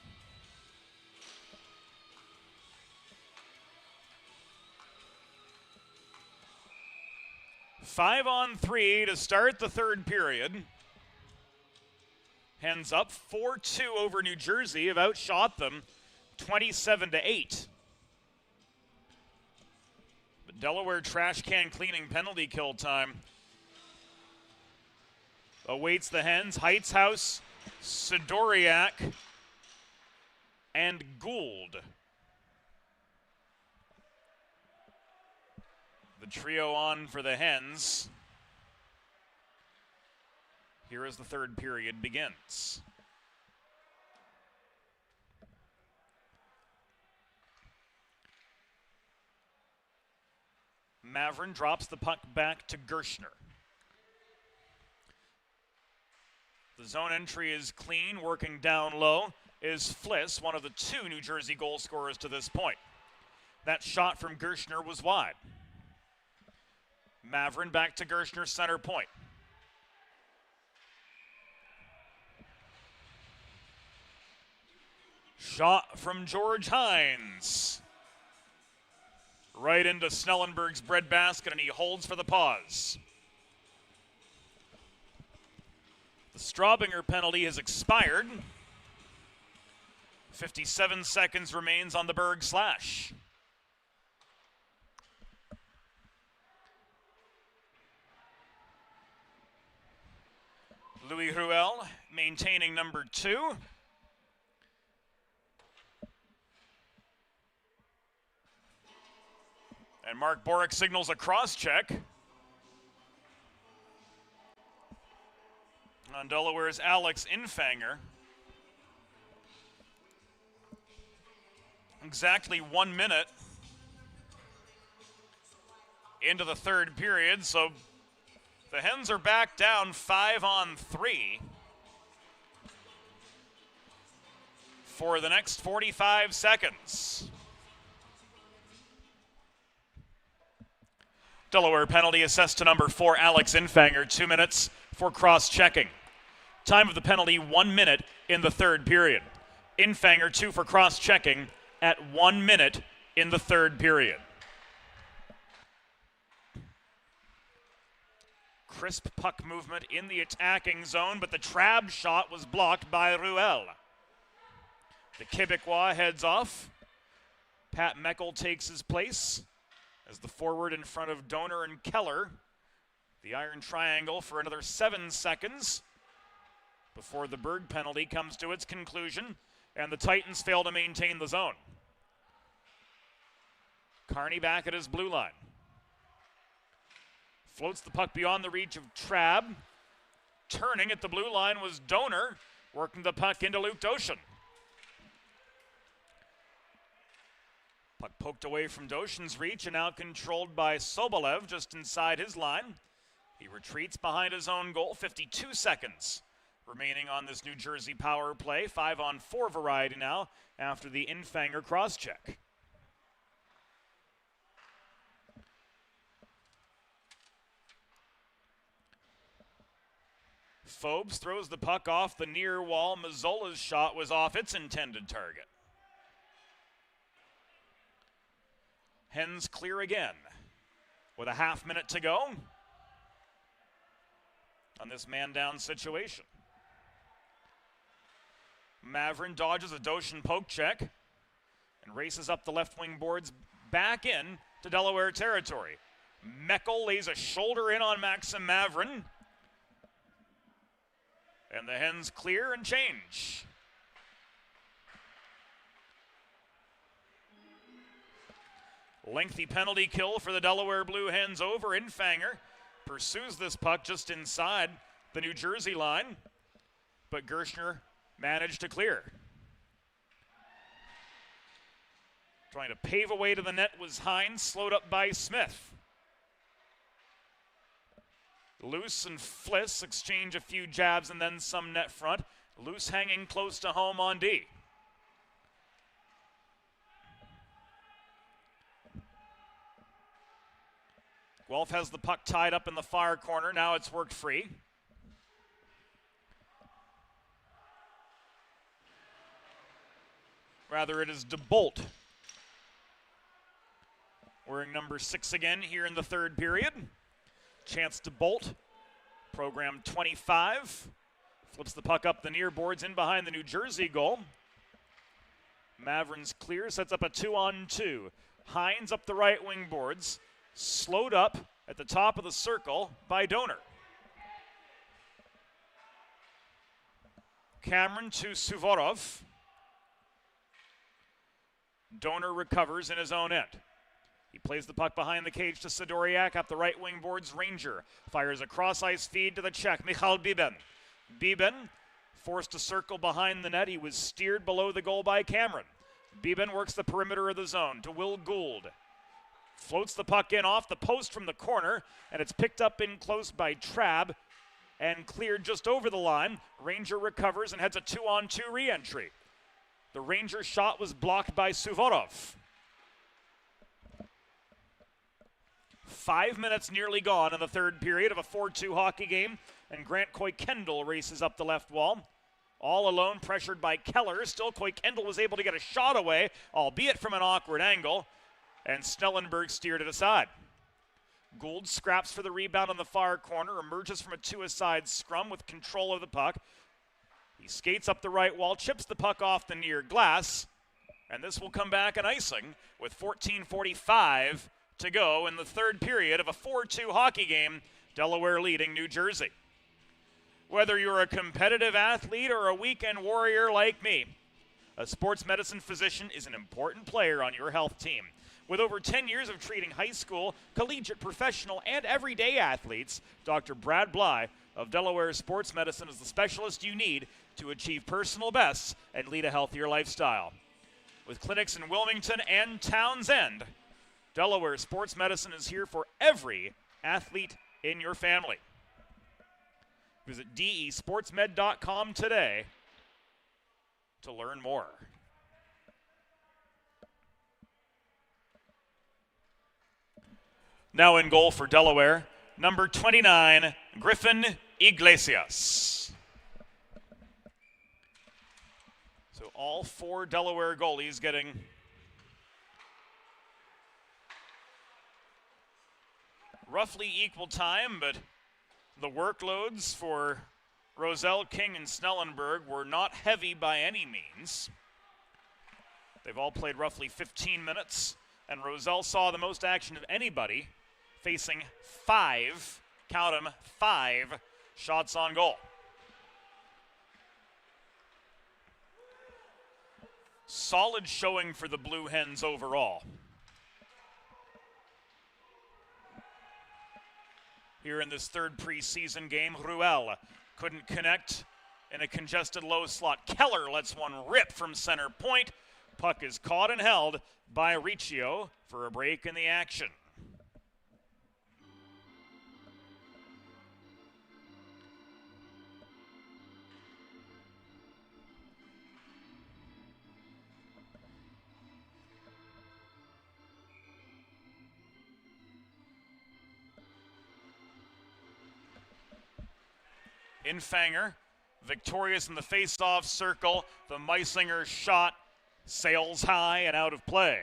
Five on three to start the third period. Hens up 4-2 over New Jersey, have outshot them 27-8. But Delaware trash can cleaning penalty kill time awaits the Hens. Heitzhaus, Sidoriak, and Gould. The trio on for the Hens. Here as the third period begins. Mavrin drops the puck back to Gershner. The zone entry is clean. Working down low is Fliss, one of the two New Jersey goal scorers to this point. That shot from Gershner was wide. Mavrin back to Gershner, center point. Shot from George Hines. Right into Snellenberg's breadbasket, and he holds for the pause. The Straubinger penalty has expired. 57 seconds remains on the Berg slash. Louis Ruel maintaining number 2. And Mark Borick signals a cross-check on Delaware's Alex Infanger. Exactly 1 minute into the third period, so the Hens are back down 5 on 3 for the next 45 seconds. Delaware penalty assessed to number 4, Alex Infanger, 2 minutes for cross-checking. Time of the penalty, 1 minute in the third period. Infanger 2 for cross-checking at 1 minute in the third period. Crisp puck movement in the attacking zone, but the trap shot was blocked by Ruel. The Quebecois heads off. Pat Meckel takes his place as the forward in front of Donor and Keller. The iron triangle for another 7 seconds before the Berg penalty comes to its conclusion and the Titans fail to maintain the zone. Carney back at his blue line. Floats the puck beyond the reach of Trabb. Turning at the blue line was Donor, working the puck into Luke Doshin. Puck poked away from Doshin's reach and now controlled by Sobolev just inside his line. He retreats behind his own goal. 52 seconds remaining on this New Jersey power play. 5 on 4 variety now after the Infanger cross-check. Phobes throws the puck off the near wall. Mazzola's shot was off its intended target. Hens clear again. with a half minute to go on this man-down situation. Mavrin dodges a Doshin poke check and races up the left wing boards back in to Delaware territory. Meckel lays a shoulder in on Maxim Mavrin. And the Hens clear and change. Lengthy penalty kill for the Delaware Blue Hens over. Infanger pursues this puck just inside the New Jersey line, but Gershner managed to clear. Trying to pave a way to the net was Hines, slowed up by Smith. Luce and Fliss exchange a few jabs and then some net front. Luce hanging close to home on D. Guelph has the puck tied up in the far corner. Now it's worked free. Rather, it is DeBolt wearing number 6 again here in the third period. Chance DeBolt, program 25. Flips the puck up the near boards in behind the New Jersey goal. Mavrin's clear, sets up a 2-on-2. Hines up the right wing boards. Slowed up at the top of the circle by Donor. Cameron to Suvorov. Donor recovers in his own end. He plays the puck behind the cage to Sidoriak up the right wing boards. Ranger fires a cross ice feed to the Czech, Michal Biben. Biben forced to circle behind the net. He was steered below the goal by Cameron. Biben works the perimeter of the zone to Will Gould. Floats the puck in off the post from the corner, and it's picked up in close by Trabb and cleared just over the line. Ranger recovers and heads a 2-on-2 re-entry. The Ranger shot was blocked by Suvorov. 5 minutes nearly gone in the third period of a 4-2 hockey game, and Grant Coy-Kendall races up the left wall. All alone, pressured by Keller. Still, Coy-Kendall was able to get a shot away, albeit from an awkward angle, and Snellenberg steered it aside. Gould scraps for the rebound on the far corner, emerges from a two-a-side scrum with control of the puck. He skates up the right wall, chips the puck off the near glass, and this will come back an icing with 14:45 to go in the third period of a 4-2 hockey game, Delaware leading New Jersey. Whether you're a competitive athlete or a weekend warrior like me, a sports medicine physician is an important player on your health team. With over 10 years of treating high school, collegiate, professional, and everyday athletes, Dr. Brad Bly of Delaware Sports Medicine is the specialist you need to achieve personal bests and lead a healthier lifestyle. With clinics in Wilmington and Townsend, Delaware Sports Medicine is here for every athlete in your family. Visit desportsmed.com today to learn more. Now in goal for Delaware, number 29, Griffin Iglesias. So all 4 Delaware goalies getting roughly equal time, but the workloads for Roselle, King, and Snellenberg were not heavy by any means. They've all played roughly 15 minutes, and Roselle saw the most action of anybody, facing 5, count them, 5 shots on goal. Solid showing for the Blue Hens overall. Here in this third preseason game, Ruel couldn't connect in a congested low slot. Keller lets one rip from center point. Puck is caught and held by Riccio for a break in the action. Infanger, victorious in the face-off circle. The Meisinger shot sails high and out of play.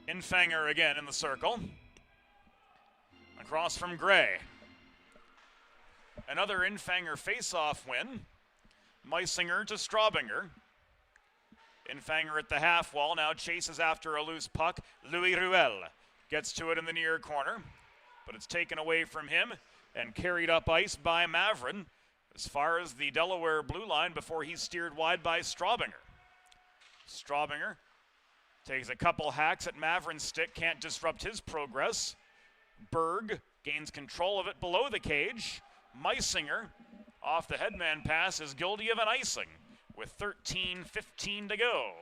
Infanger again in the circle. Across from Gray. Another Infanger face-off win. Meisinger to Straubinger. Infanger at the half wall, now chases after a loose puck. Louis Ruel gets to it in the near corner, but it's taken away from him and carried up ice by Mavrin as far as the Delaware blue line before he's steered wide by Straubinger. Straubinger takes a couple hacks at Mavrin's stick, can't disrupt his progress. Berg gains control of it below the cage. Meisinger, off the headman pass, is guilty of an icing with 13:15 to go.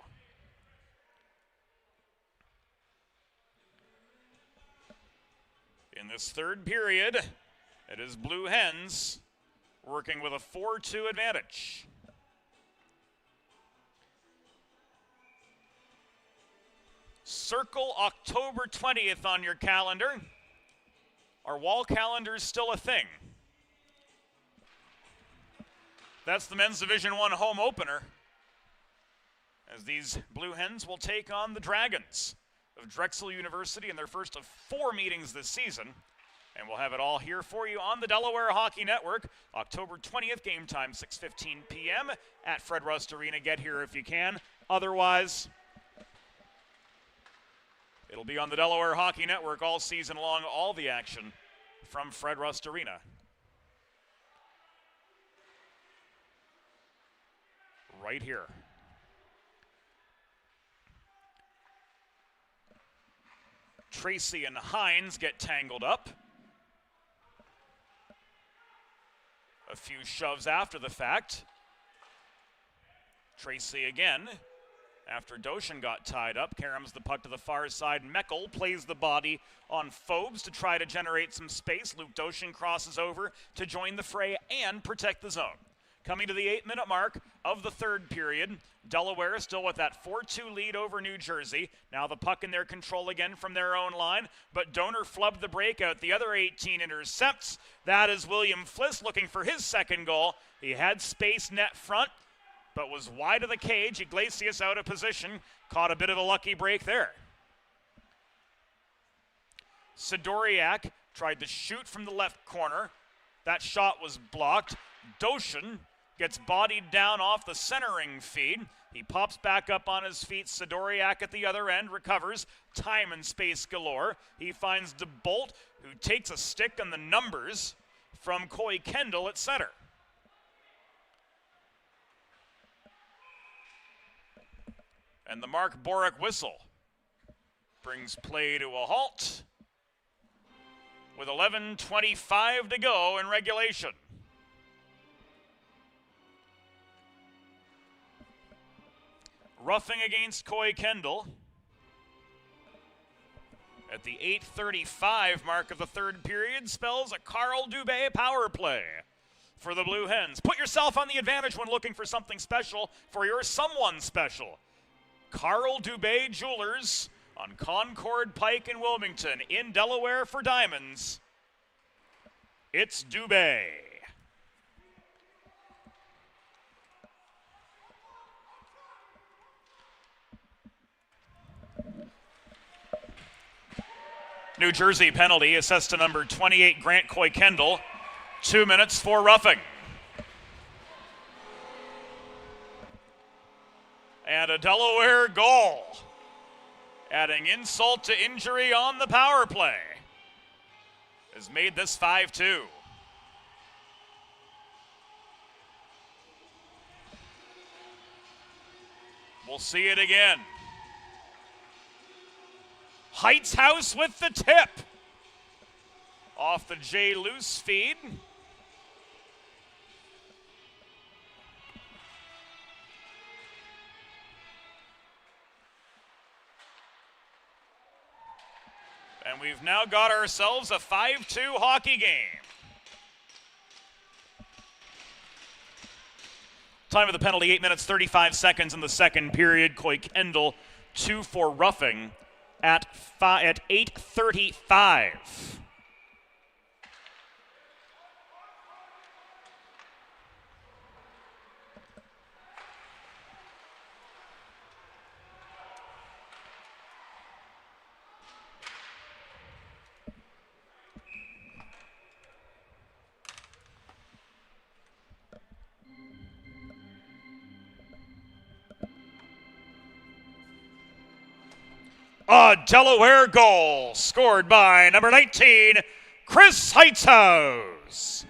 In this third period, it is Blue Hens working with a 4-2 advantage. Circle October 20th on your calendar. Are wall calendars still a thing? That's the men's Division I home opener, as these Blue Hens will take on the Dragons of Drexel University in their first of 4 meetings this season. And we'll have it all here for you on the Delaware Hockey Network. October 20th, game time, 6:15 p.m. at Fred Rust Arena. Get here if you can. Otherwise, it'll be on the Delaware Hockey Network all season long, all the action from Fred Rust Arena. Right here. Tracy and Hines get tangled up. A few shoves after the fact. Tracy again. After Doshin got tied up, caroms the puck to the far side. Meckel plays the body on Phobes to try to generate some space. Luke Doshin crosses over to join the fray and protect the zone. Coming to the 8-minute mark of the third period, Delaware still with that 4-2 lead over New Jersey. Now the puck in their control again from their own line, but Donor flubbed the breakout. The other 18 intercepts. That is William Fliss looking for his second goal. He had space net front, but was wide of the cage. Iglesias out of position, caught a bit of a lucky break there. Sidoriak tried to shoot from the left corner. That shot was blocked. Doshin gets bodied down off the centering feed. He pops back up on his feet. Sidoriak at the other end recovers. Time and space galore. He finds DeBolt, who takes a stick on the numbers from Coy Kendall at center. And the Mark Borick whistle brings play to a halt with 11:25 to go in regulation. Roughing against Coy Kendall at the 8:35 mark of the third period spells a Carl Dubé power play for the Blue Hens. Put yourself on the advantage when looking for something special for your someone special. Carl Dubé Jewelers on Concord Pike in Wilmington. In Delaware for diamonds, it's Dubé. New Jersey penalty assessed to number 28, Grant Coy Kendall. 2 minutes for roughing. And a Delaware goal, adding insult to injury on the power play, has made this 5-2. We'll see it again. Heights House with the tip. Off the Jay Luce feed. And we've now got ourselves a 5-2 hockey game. Time of the penalty, 8 minutes, 35 seconds in the second period. Coy Kendall, 2 for roughing at 8:35. A Delaware goal scored by number 19, Chris Heitzhaus.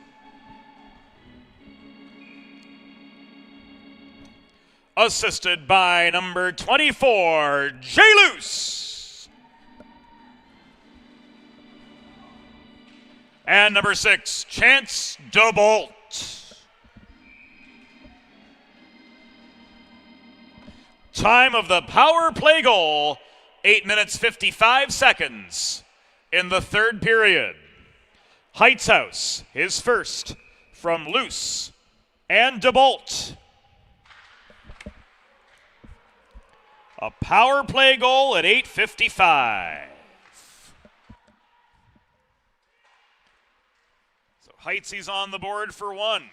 Assisted by number 24, Jay Luce. And number 6, Chance DeBolt. Time of the power play goal, 8 minutes 55 seconds in the third period. Heitzhaus, his first from Luce and DeBolt. A power play goal at 8:55. So Heitzy's on the board for one.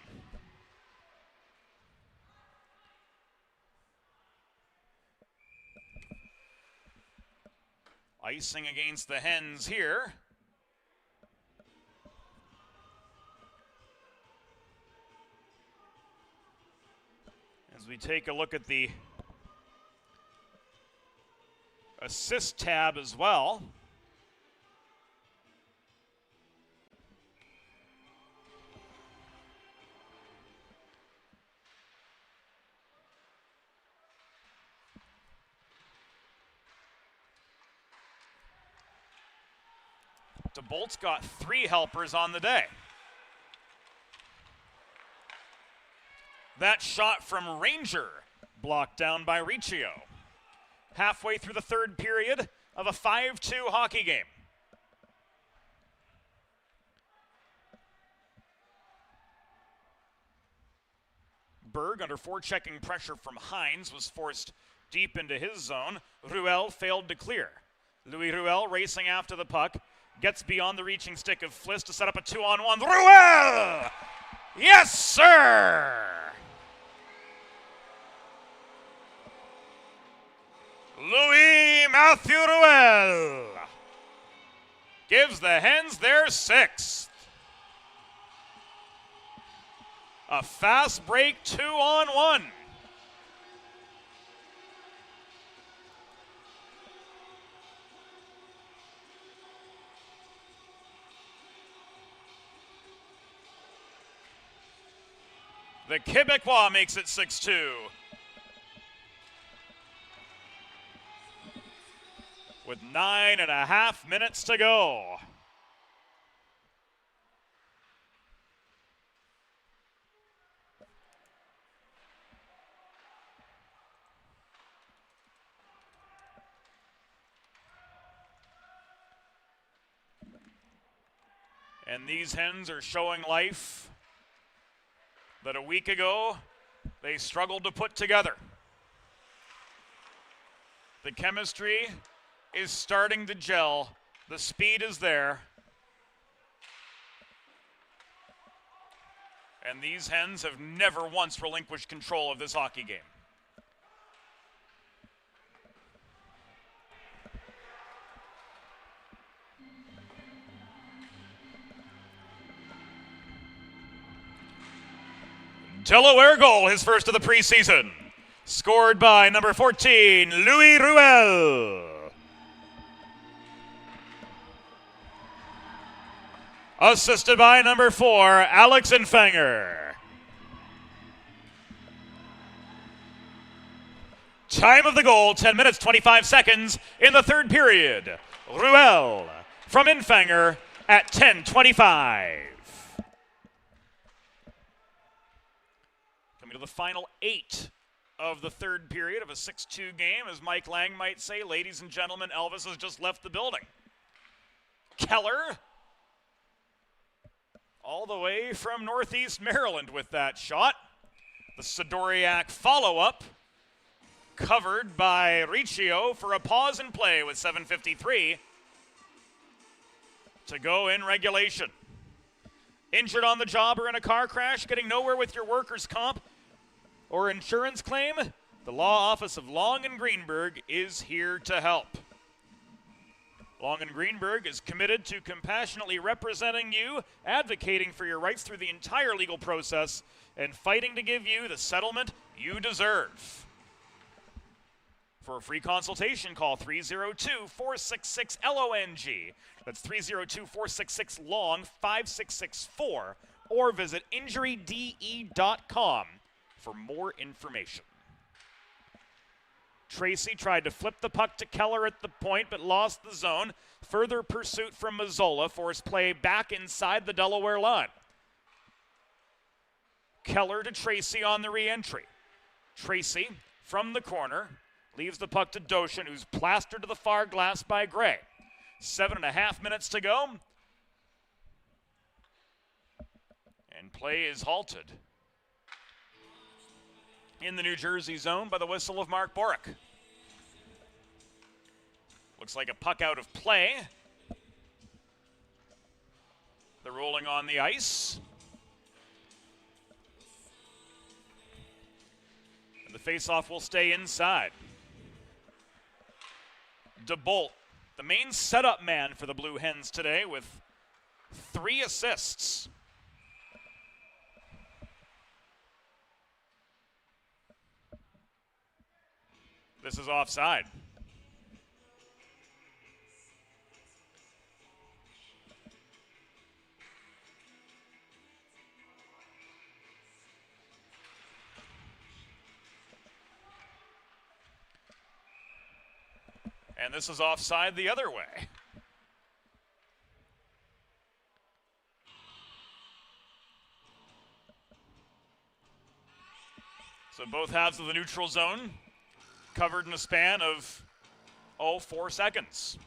Icing against the Hens here. As we take a look at the assist tab as well. DeBolt's got 3 helpers on the day. That shot from Ranger blocked down by Riccio. Halfway through the third period of a 5-2 hockey game. Berg, under forechecking pressure from Hines, was forced deep into his zone. Ruel failed to clear. Louis Ruel racing after the puck. Gets beyond the reaching stick of Fliss to set up a 2-on-1. Ruel! Yes, sir! Louis Matthew Ruel gives the Hens their 6th. A fast break 2-on-1. The Quebecois makes it 6-2. With 9.5 minutes to go. And these Hens are showing life that a week ago they struggled to put together. The chemistry is starting to gel. The speed is there. And these Hens have never once relinquished control of this hockey game. Delaware goal, his first of the preseason. Scored by number 14, Louis Ruel. Assisted by number 4, Alex Infanger. Time of the goal, 10 minutes, 25 seconds in the third period. Ruel from Infanger at 10:25. Coming to the final 8 of the third period of a 6-2 game. As Mike Lang might say, ladies and gentlemen, Elvis has just left the building. Keller, all the way from Northeast Maryland with that shot. The Sidoriak follow-up, covered by Riccio for a pause in play with 7:53 to go in regulation. Injured on the job or in a car crash, getting nowhere with your workers' comp or insurance claim? The law office of Long & Greenberg is here to help. Long & Greenberg is committed to compassionately representing you, advocating for your rights through the entire legal process, and fighting to give you the settlement you deserve. For a free consultation, call 302-466-LONG. That's 302-466-LONG-5664. Or visit injuryde.com for more information. Tracy tried to flip the puck to Keller at the point, but lost the zone. Further pursuit from Mazzola forced play back inside the Delaware line. Keller to Tracy on the re-entry. Tracy from the corner leaves the puck to Doshin, who's plastered to the far glass by Gray. 7.5 minutes to go. And play is halted in the New Jersey zone by the whistle of Mark Borick. Looks like a puck out of play. They're rolling on the ice. And the faceoff will stay inside. DeBolt, the main setup man for the Blue Hens today, with 3 assists. This is offside. And this is offside the other way. So both halves of the neutral zone covered in a span of, 4 seconds.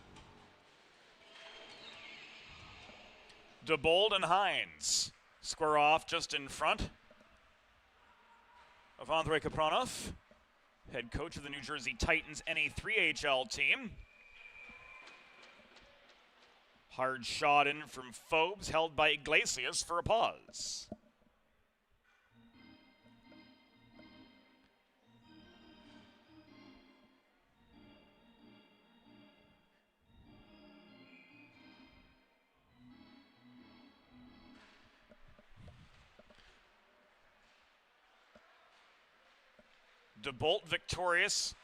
DeBolt and Hines square off just in front of Andrei Kapronov, head coach of the New Jersey Titans NA3HL team. Hard shot in from Phobes, held by Iglesias for a pause. DeBolt victorious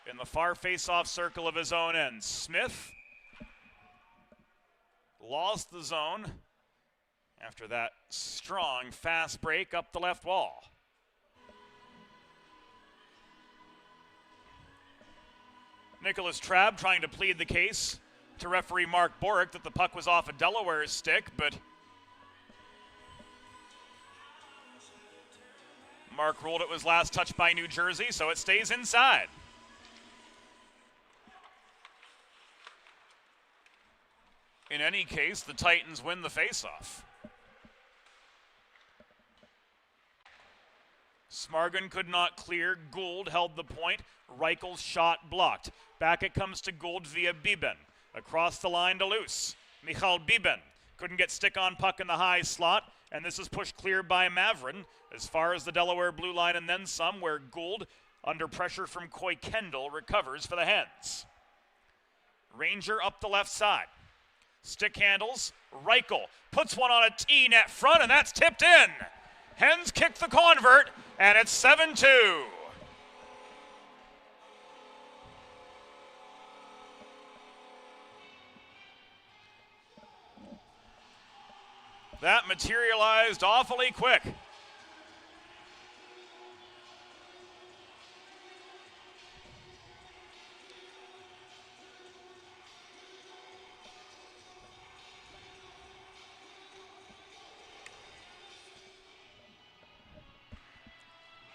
in the far face-off circle of his own end. Smith lost the zone after that strong, fast break up the left wall. Nicholas Trabb trying to plead the case to referee Mark Borick that the puck was off a Delaware's stick, but Mark ruled it was last touched by New Jersey, so it stays inside. In any case, the Titans win the faceoff. Smargon could not clear. Gould held the point. Reichel's shot blocked. Back it comes to Gould via Biben. Across the line to Luce. Michal Biben couldn't get stick on puck in the high slot, and this is pushed clear by Mavrin as far as the Delaware blue line and then some, where Gould, under pressure from Coy Kendall, recovers for the Hens. Ranger up the left side. Stick handles. Reichel puts one on a tee net front, and that's tipped in. Hens kick the convert, and it's 7-2. That materialized awfully quick.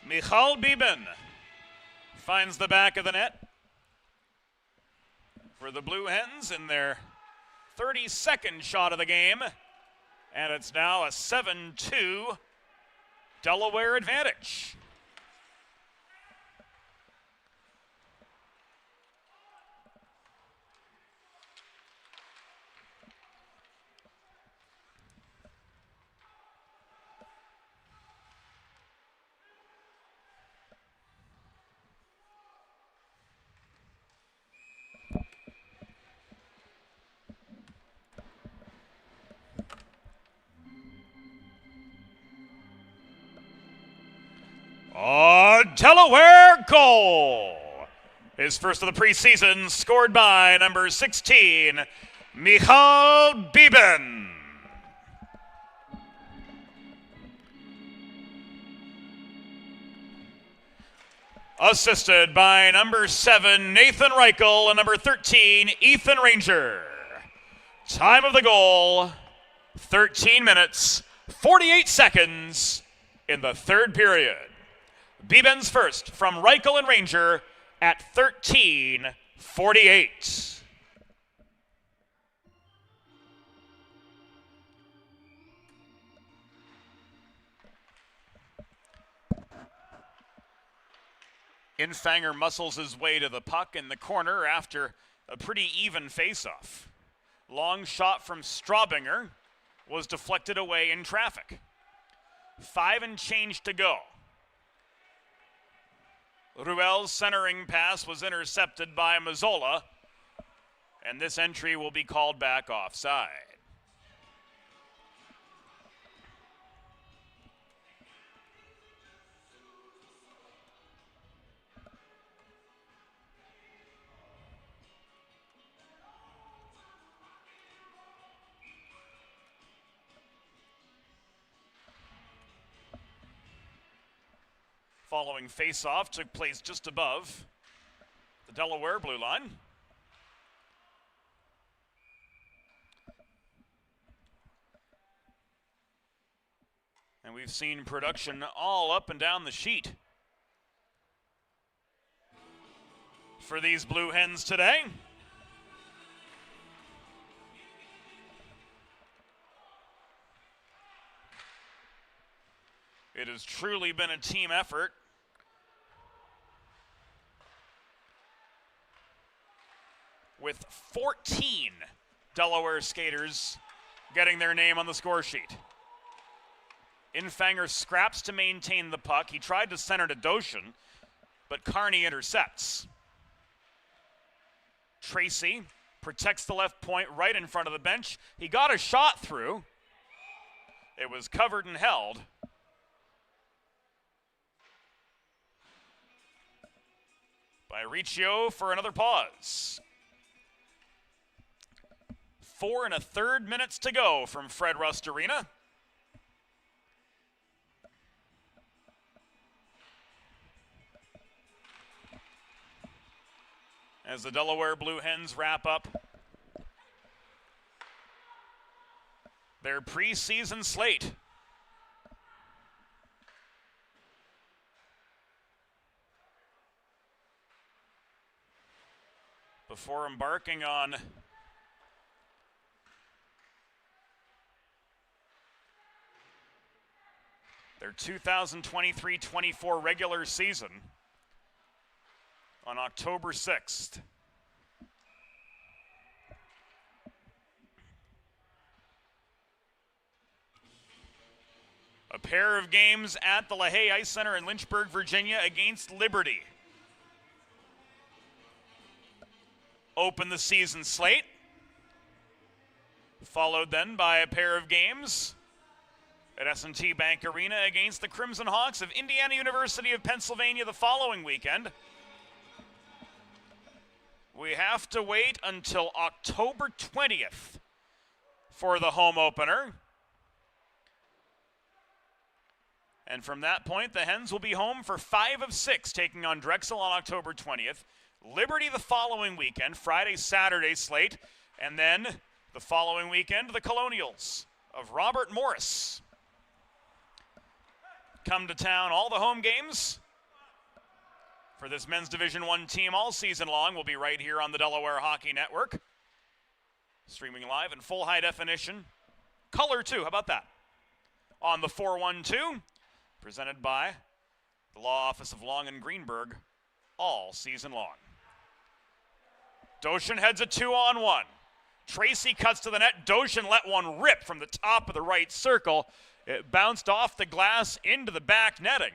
Michal Biben finds the back of the net for the Blue Hens in their 32nd shot of the game. And it's now a 7-2 Delaware advantage. A Delaware goal His first of the preseason, scored by number 16, Michal Bieben. Assisted by number 7, Nathan Reichel, and number 13, Ethan Ranger. Time of the goal, 13 minutes, 48 seconds in the third period. Bieben's first from Reichel and Ranger at 13:48. Infanger muscles his way to the puck in the corner after a pretty even faceoff. Long shot from Straubinger was deflected away in traffic. 5 and change to go. Ruel's centering pass was intercepted by Mazzola, and this entry will be called back offside. Following face-off took place just above the Delaware blue line. And we've seen production all up and down the sheet for these Blue Hens today. It has truly been a team effort. With 14 Delaware skaters getting their name on the score sheet. Infanger scraps to maintain the puck. He tried to center to Doshin, but Carney intercepts. Tracy protects the left point right in front of the bench. He got a shot through. It was covered and held. By Riccio for another pause. 4 1/3 minutes to go from Fred Rust Arena. As the Delaware Blue Hens wrap up their preseason slate. Before embarking on their 2023-24 regular season on October 6th. A pair of games at the LaHaye Ice Center in Lynchburg, Virginia against Liberty. Open the season slate. Followed then by a pair of games at S&T Bank Arena against the Crimson Hawks of Indiana University of Pennsylvania the following weekend. We have to wait until October 20th for the home opener. And from that point, the Hens will be home for 5 of 6, taking on Drexel on October 20th. Liberty the following weekend, Friday, Saturday slate, and then the following weekend, the Colonials of Robert Morris come to town. All the home games for this men's Division I team all season long will be right here on the Delaware Hockey Network. Streaming live in full high definition. Color too, how about that? On the 412, presented by the Law Office of Long and Greenberg all season long. Doshin heads a 2-on-1. Tracy cuts to the net. Doshin let one rip from the top of the right circle. It bounced off the glass into the back netting.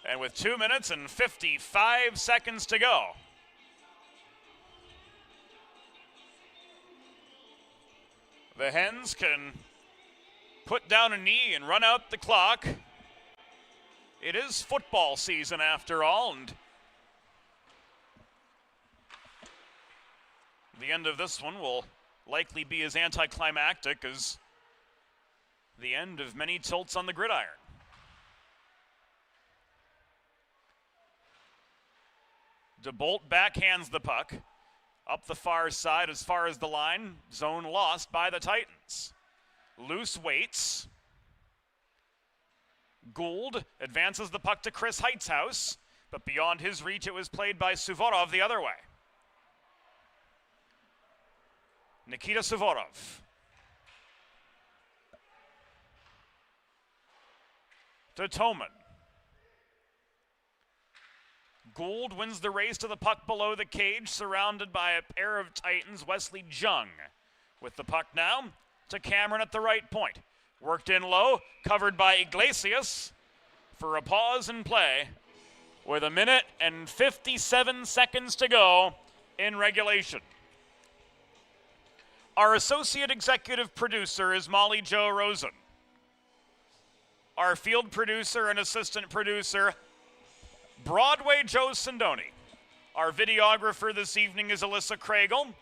And with 2 minutes and 55 seconds to go, the Hens can put down a knee and run out the clock It is football season after all, and the end of this one will likely be as anticlimactic as the end of many tilts on the gridiron. DeBolt backhands the puck up the far side as far as the line. Zone lost by the Titans. Loose waits. Gould advances the puck to Chris Heitzhaus, but beyond his reach it was played by Suvorov the other way. Nikita Suvorov. To Toman. Gould wins the race to the puck below the cage, surrounded by a pair of Titans, Wesley Jung. With the puck now to Cameron at the right point. Worked in low, covered by Iglesias for a pause in play with 1 minute and 57 seconds to go in regulation. Our associate executive producer is Molly Jo Rosen. Our field producer and assistant producer, Broadway Joe Sindoni. Our videographer this evening is Alyssa Craigle.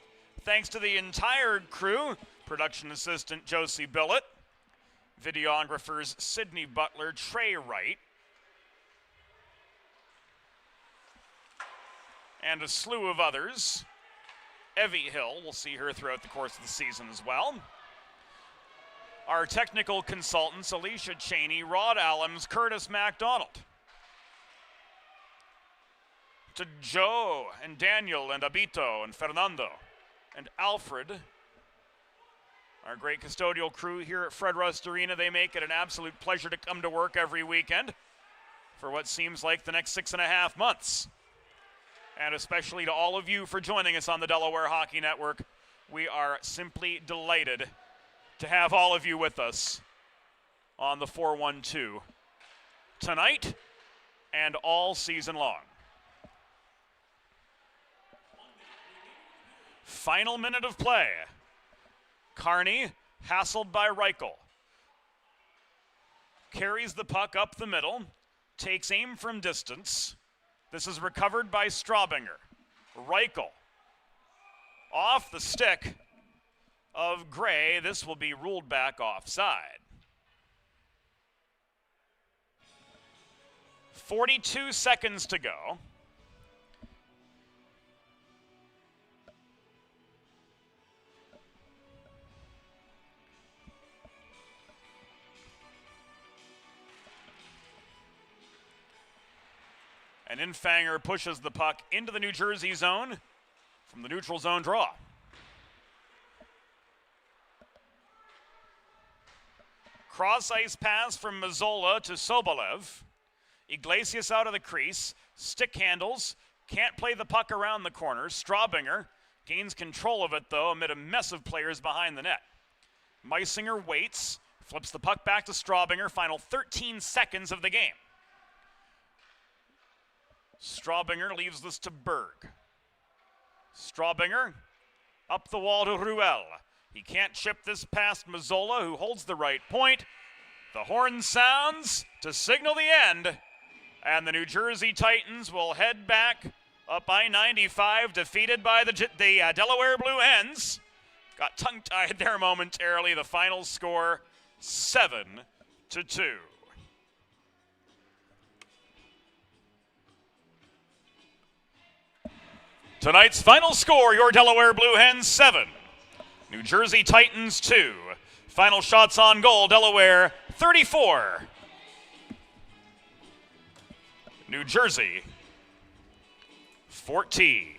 Thanks to the entire crew, production assistant Josie Billett, videographers Sydney Butler, Trey Wright, and a slew of others. Evie Hill, we'll see her throughout the course of the season as well. Our technical consultants, Alicia Cheney, Rod Allams, Curtis MacDonald. To Joe and Daniel and Abito and Fernando and Alfred, our great custodial crew here at Fred Rust Arena. They make it an absolute pleasure to come to work every weekend for what seems like the next 6.5 months. And especially to all of you for joining us on the Delaware Hockey Network. We are simply delighted to have all of you with us on the 412 tonight and all season long. Final minute of play. Carney, hassled by Reichel. Carries the puck up the middle, takes aim from distance. This is recovered by Straubinger. Reichel off the stick of Gray. This will be ruled back offside. 42 seconds to go. And Infanger pushes the puck into the New Jersey zone from the neutral zone draw. Cross-ice pass from Mazzola to Sobolev. Iglesias out of the crease. Stick handles. Can't play the puck around the corners. Straubinger gains control of it, though, amid a mess of players behind the net. Meisinger waits. Flips the puck back to Straubinger. Final 13 seconds of the game. Straubinger leaves this to Berg. Straubinger up the wall to Ruel. He can't chip this past Mazzola, who holds the right point. The horn sounds to signal the end, and the New Jersey Titans will head back up I-95, defeated by the Delaware Blue Hens. Got tongue-tied there momentarily. The final score, 7-2. Tonight's final score, your Delaware Blue Hens 7, New Jersey Titans 2. Final shots on goal, Delaware 34. New Jersey 14.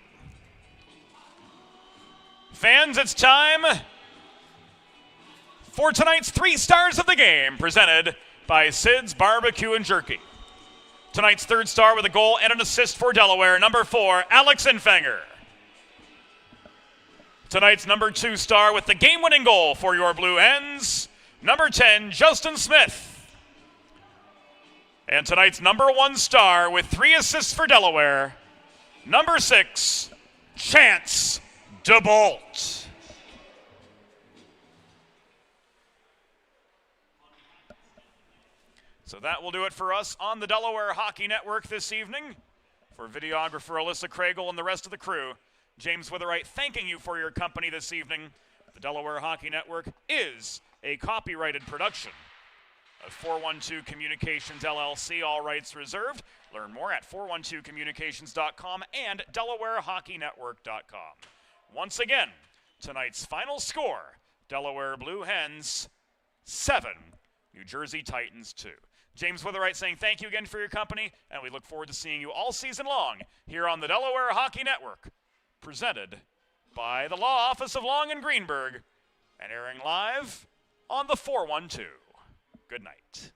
Fans, it's time for tonight's 3 stars of the game, presented by Sid's Barbecue and Jerky. Tonight's 3rd star with a goal and an assist for Delaware, number 4, Alex Infanger. Tonight's number 2 star with the game-winning goal for your Blue Hens, number 10, Justin Smith. And tonight's number 1 star with 3 assists for Delaware, number 6, Chance DeBolt. So that will do it for us on the Delaware Hockey Network this evening. For videographer Alyssa Craigle and the rest of the crew, James Witherite thanking you for your company this evening. The Delaware Hockey Network is a copyrighted production of 412 Communications LLC, all rights reserved. Learn more at 412communications.com and DelawareHockeyNetwork.com. Once again, tonight's final score, Delaware Blue Hens 7, New Jersey Titans 2. James Witherite saying thank you again for your company, and we look forward to seeing you all season long here on the Delaware Hockey Network, presented by the Law Office of Long and Greenberg, and airing live on the 412. Good night.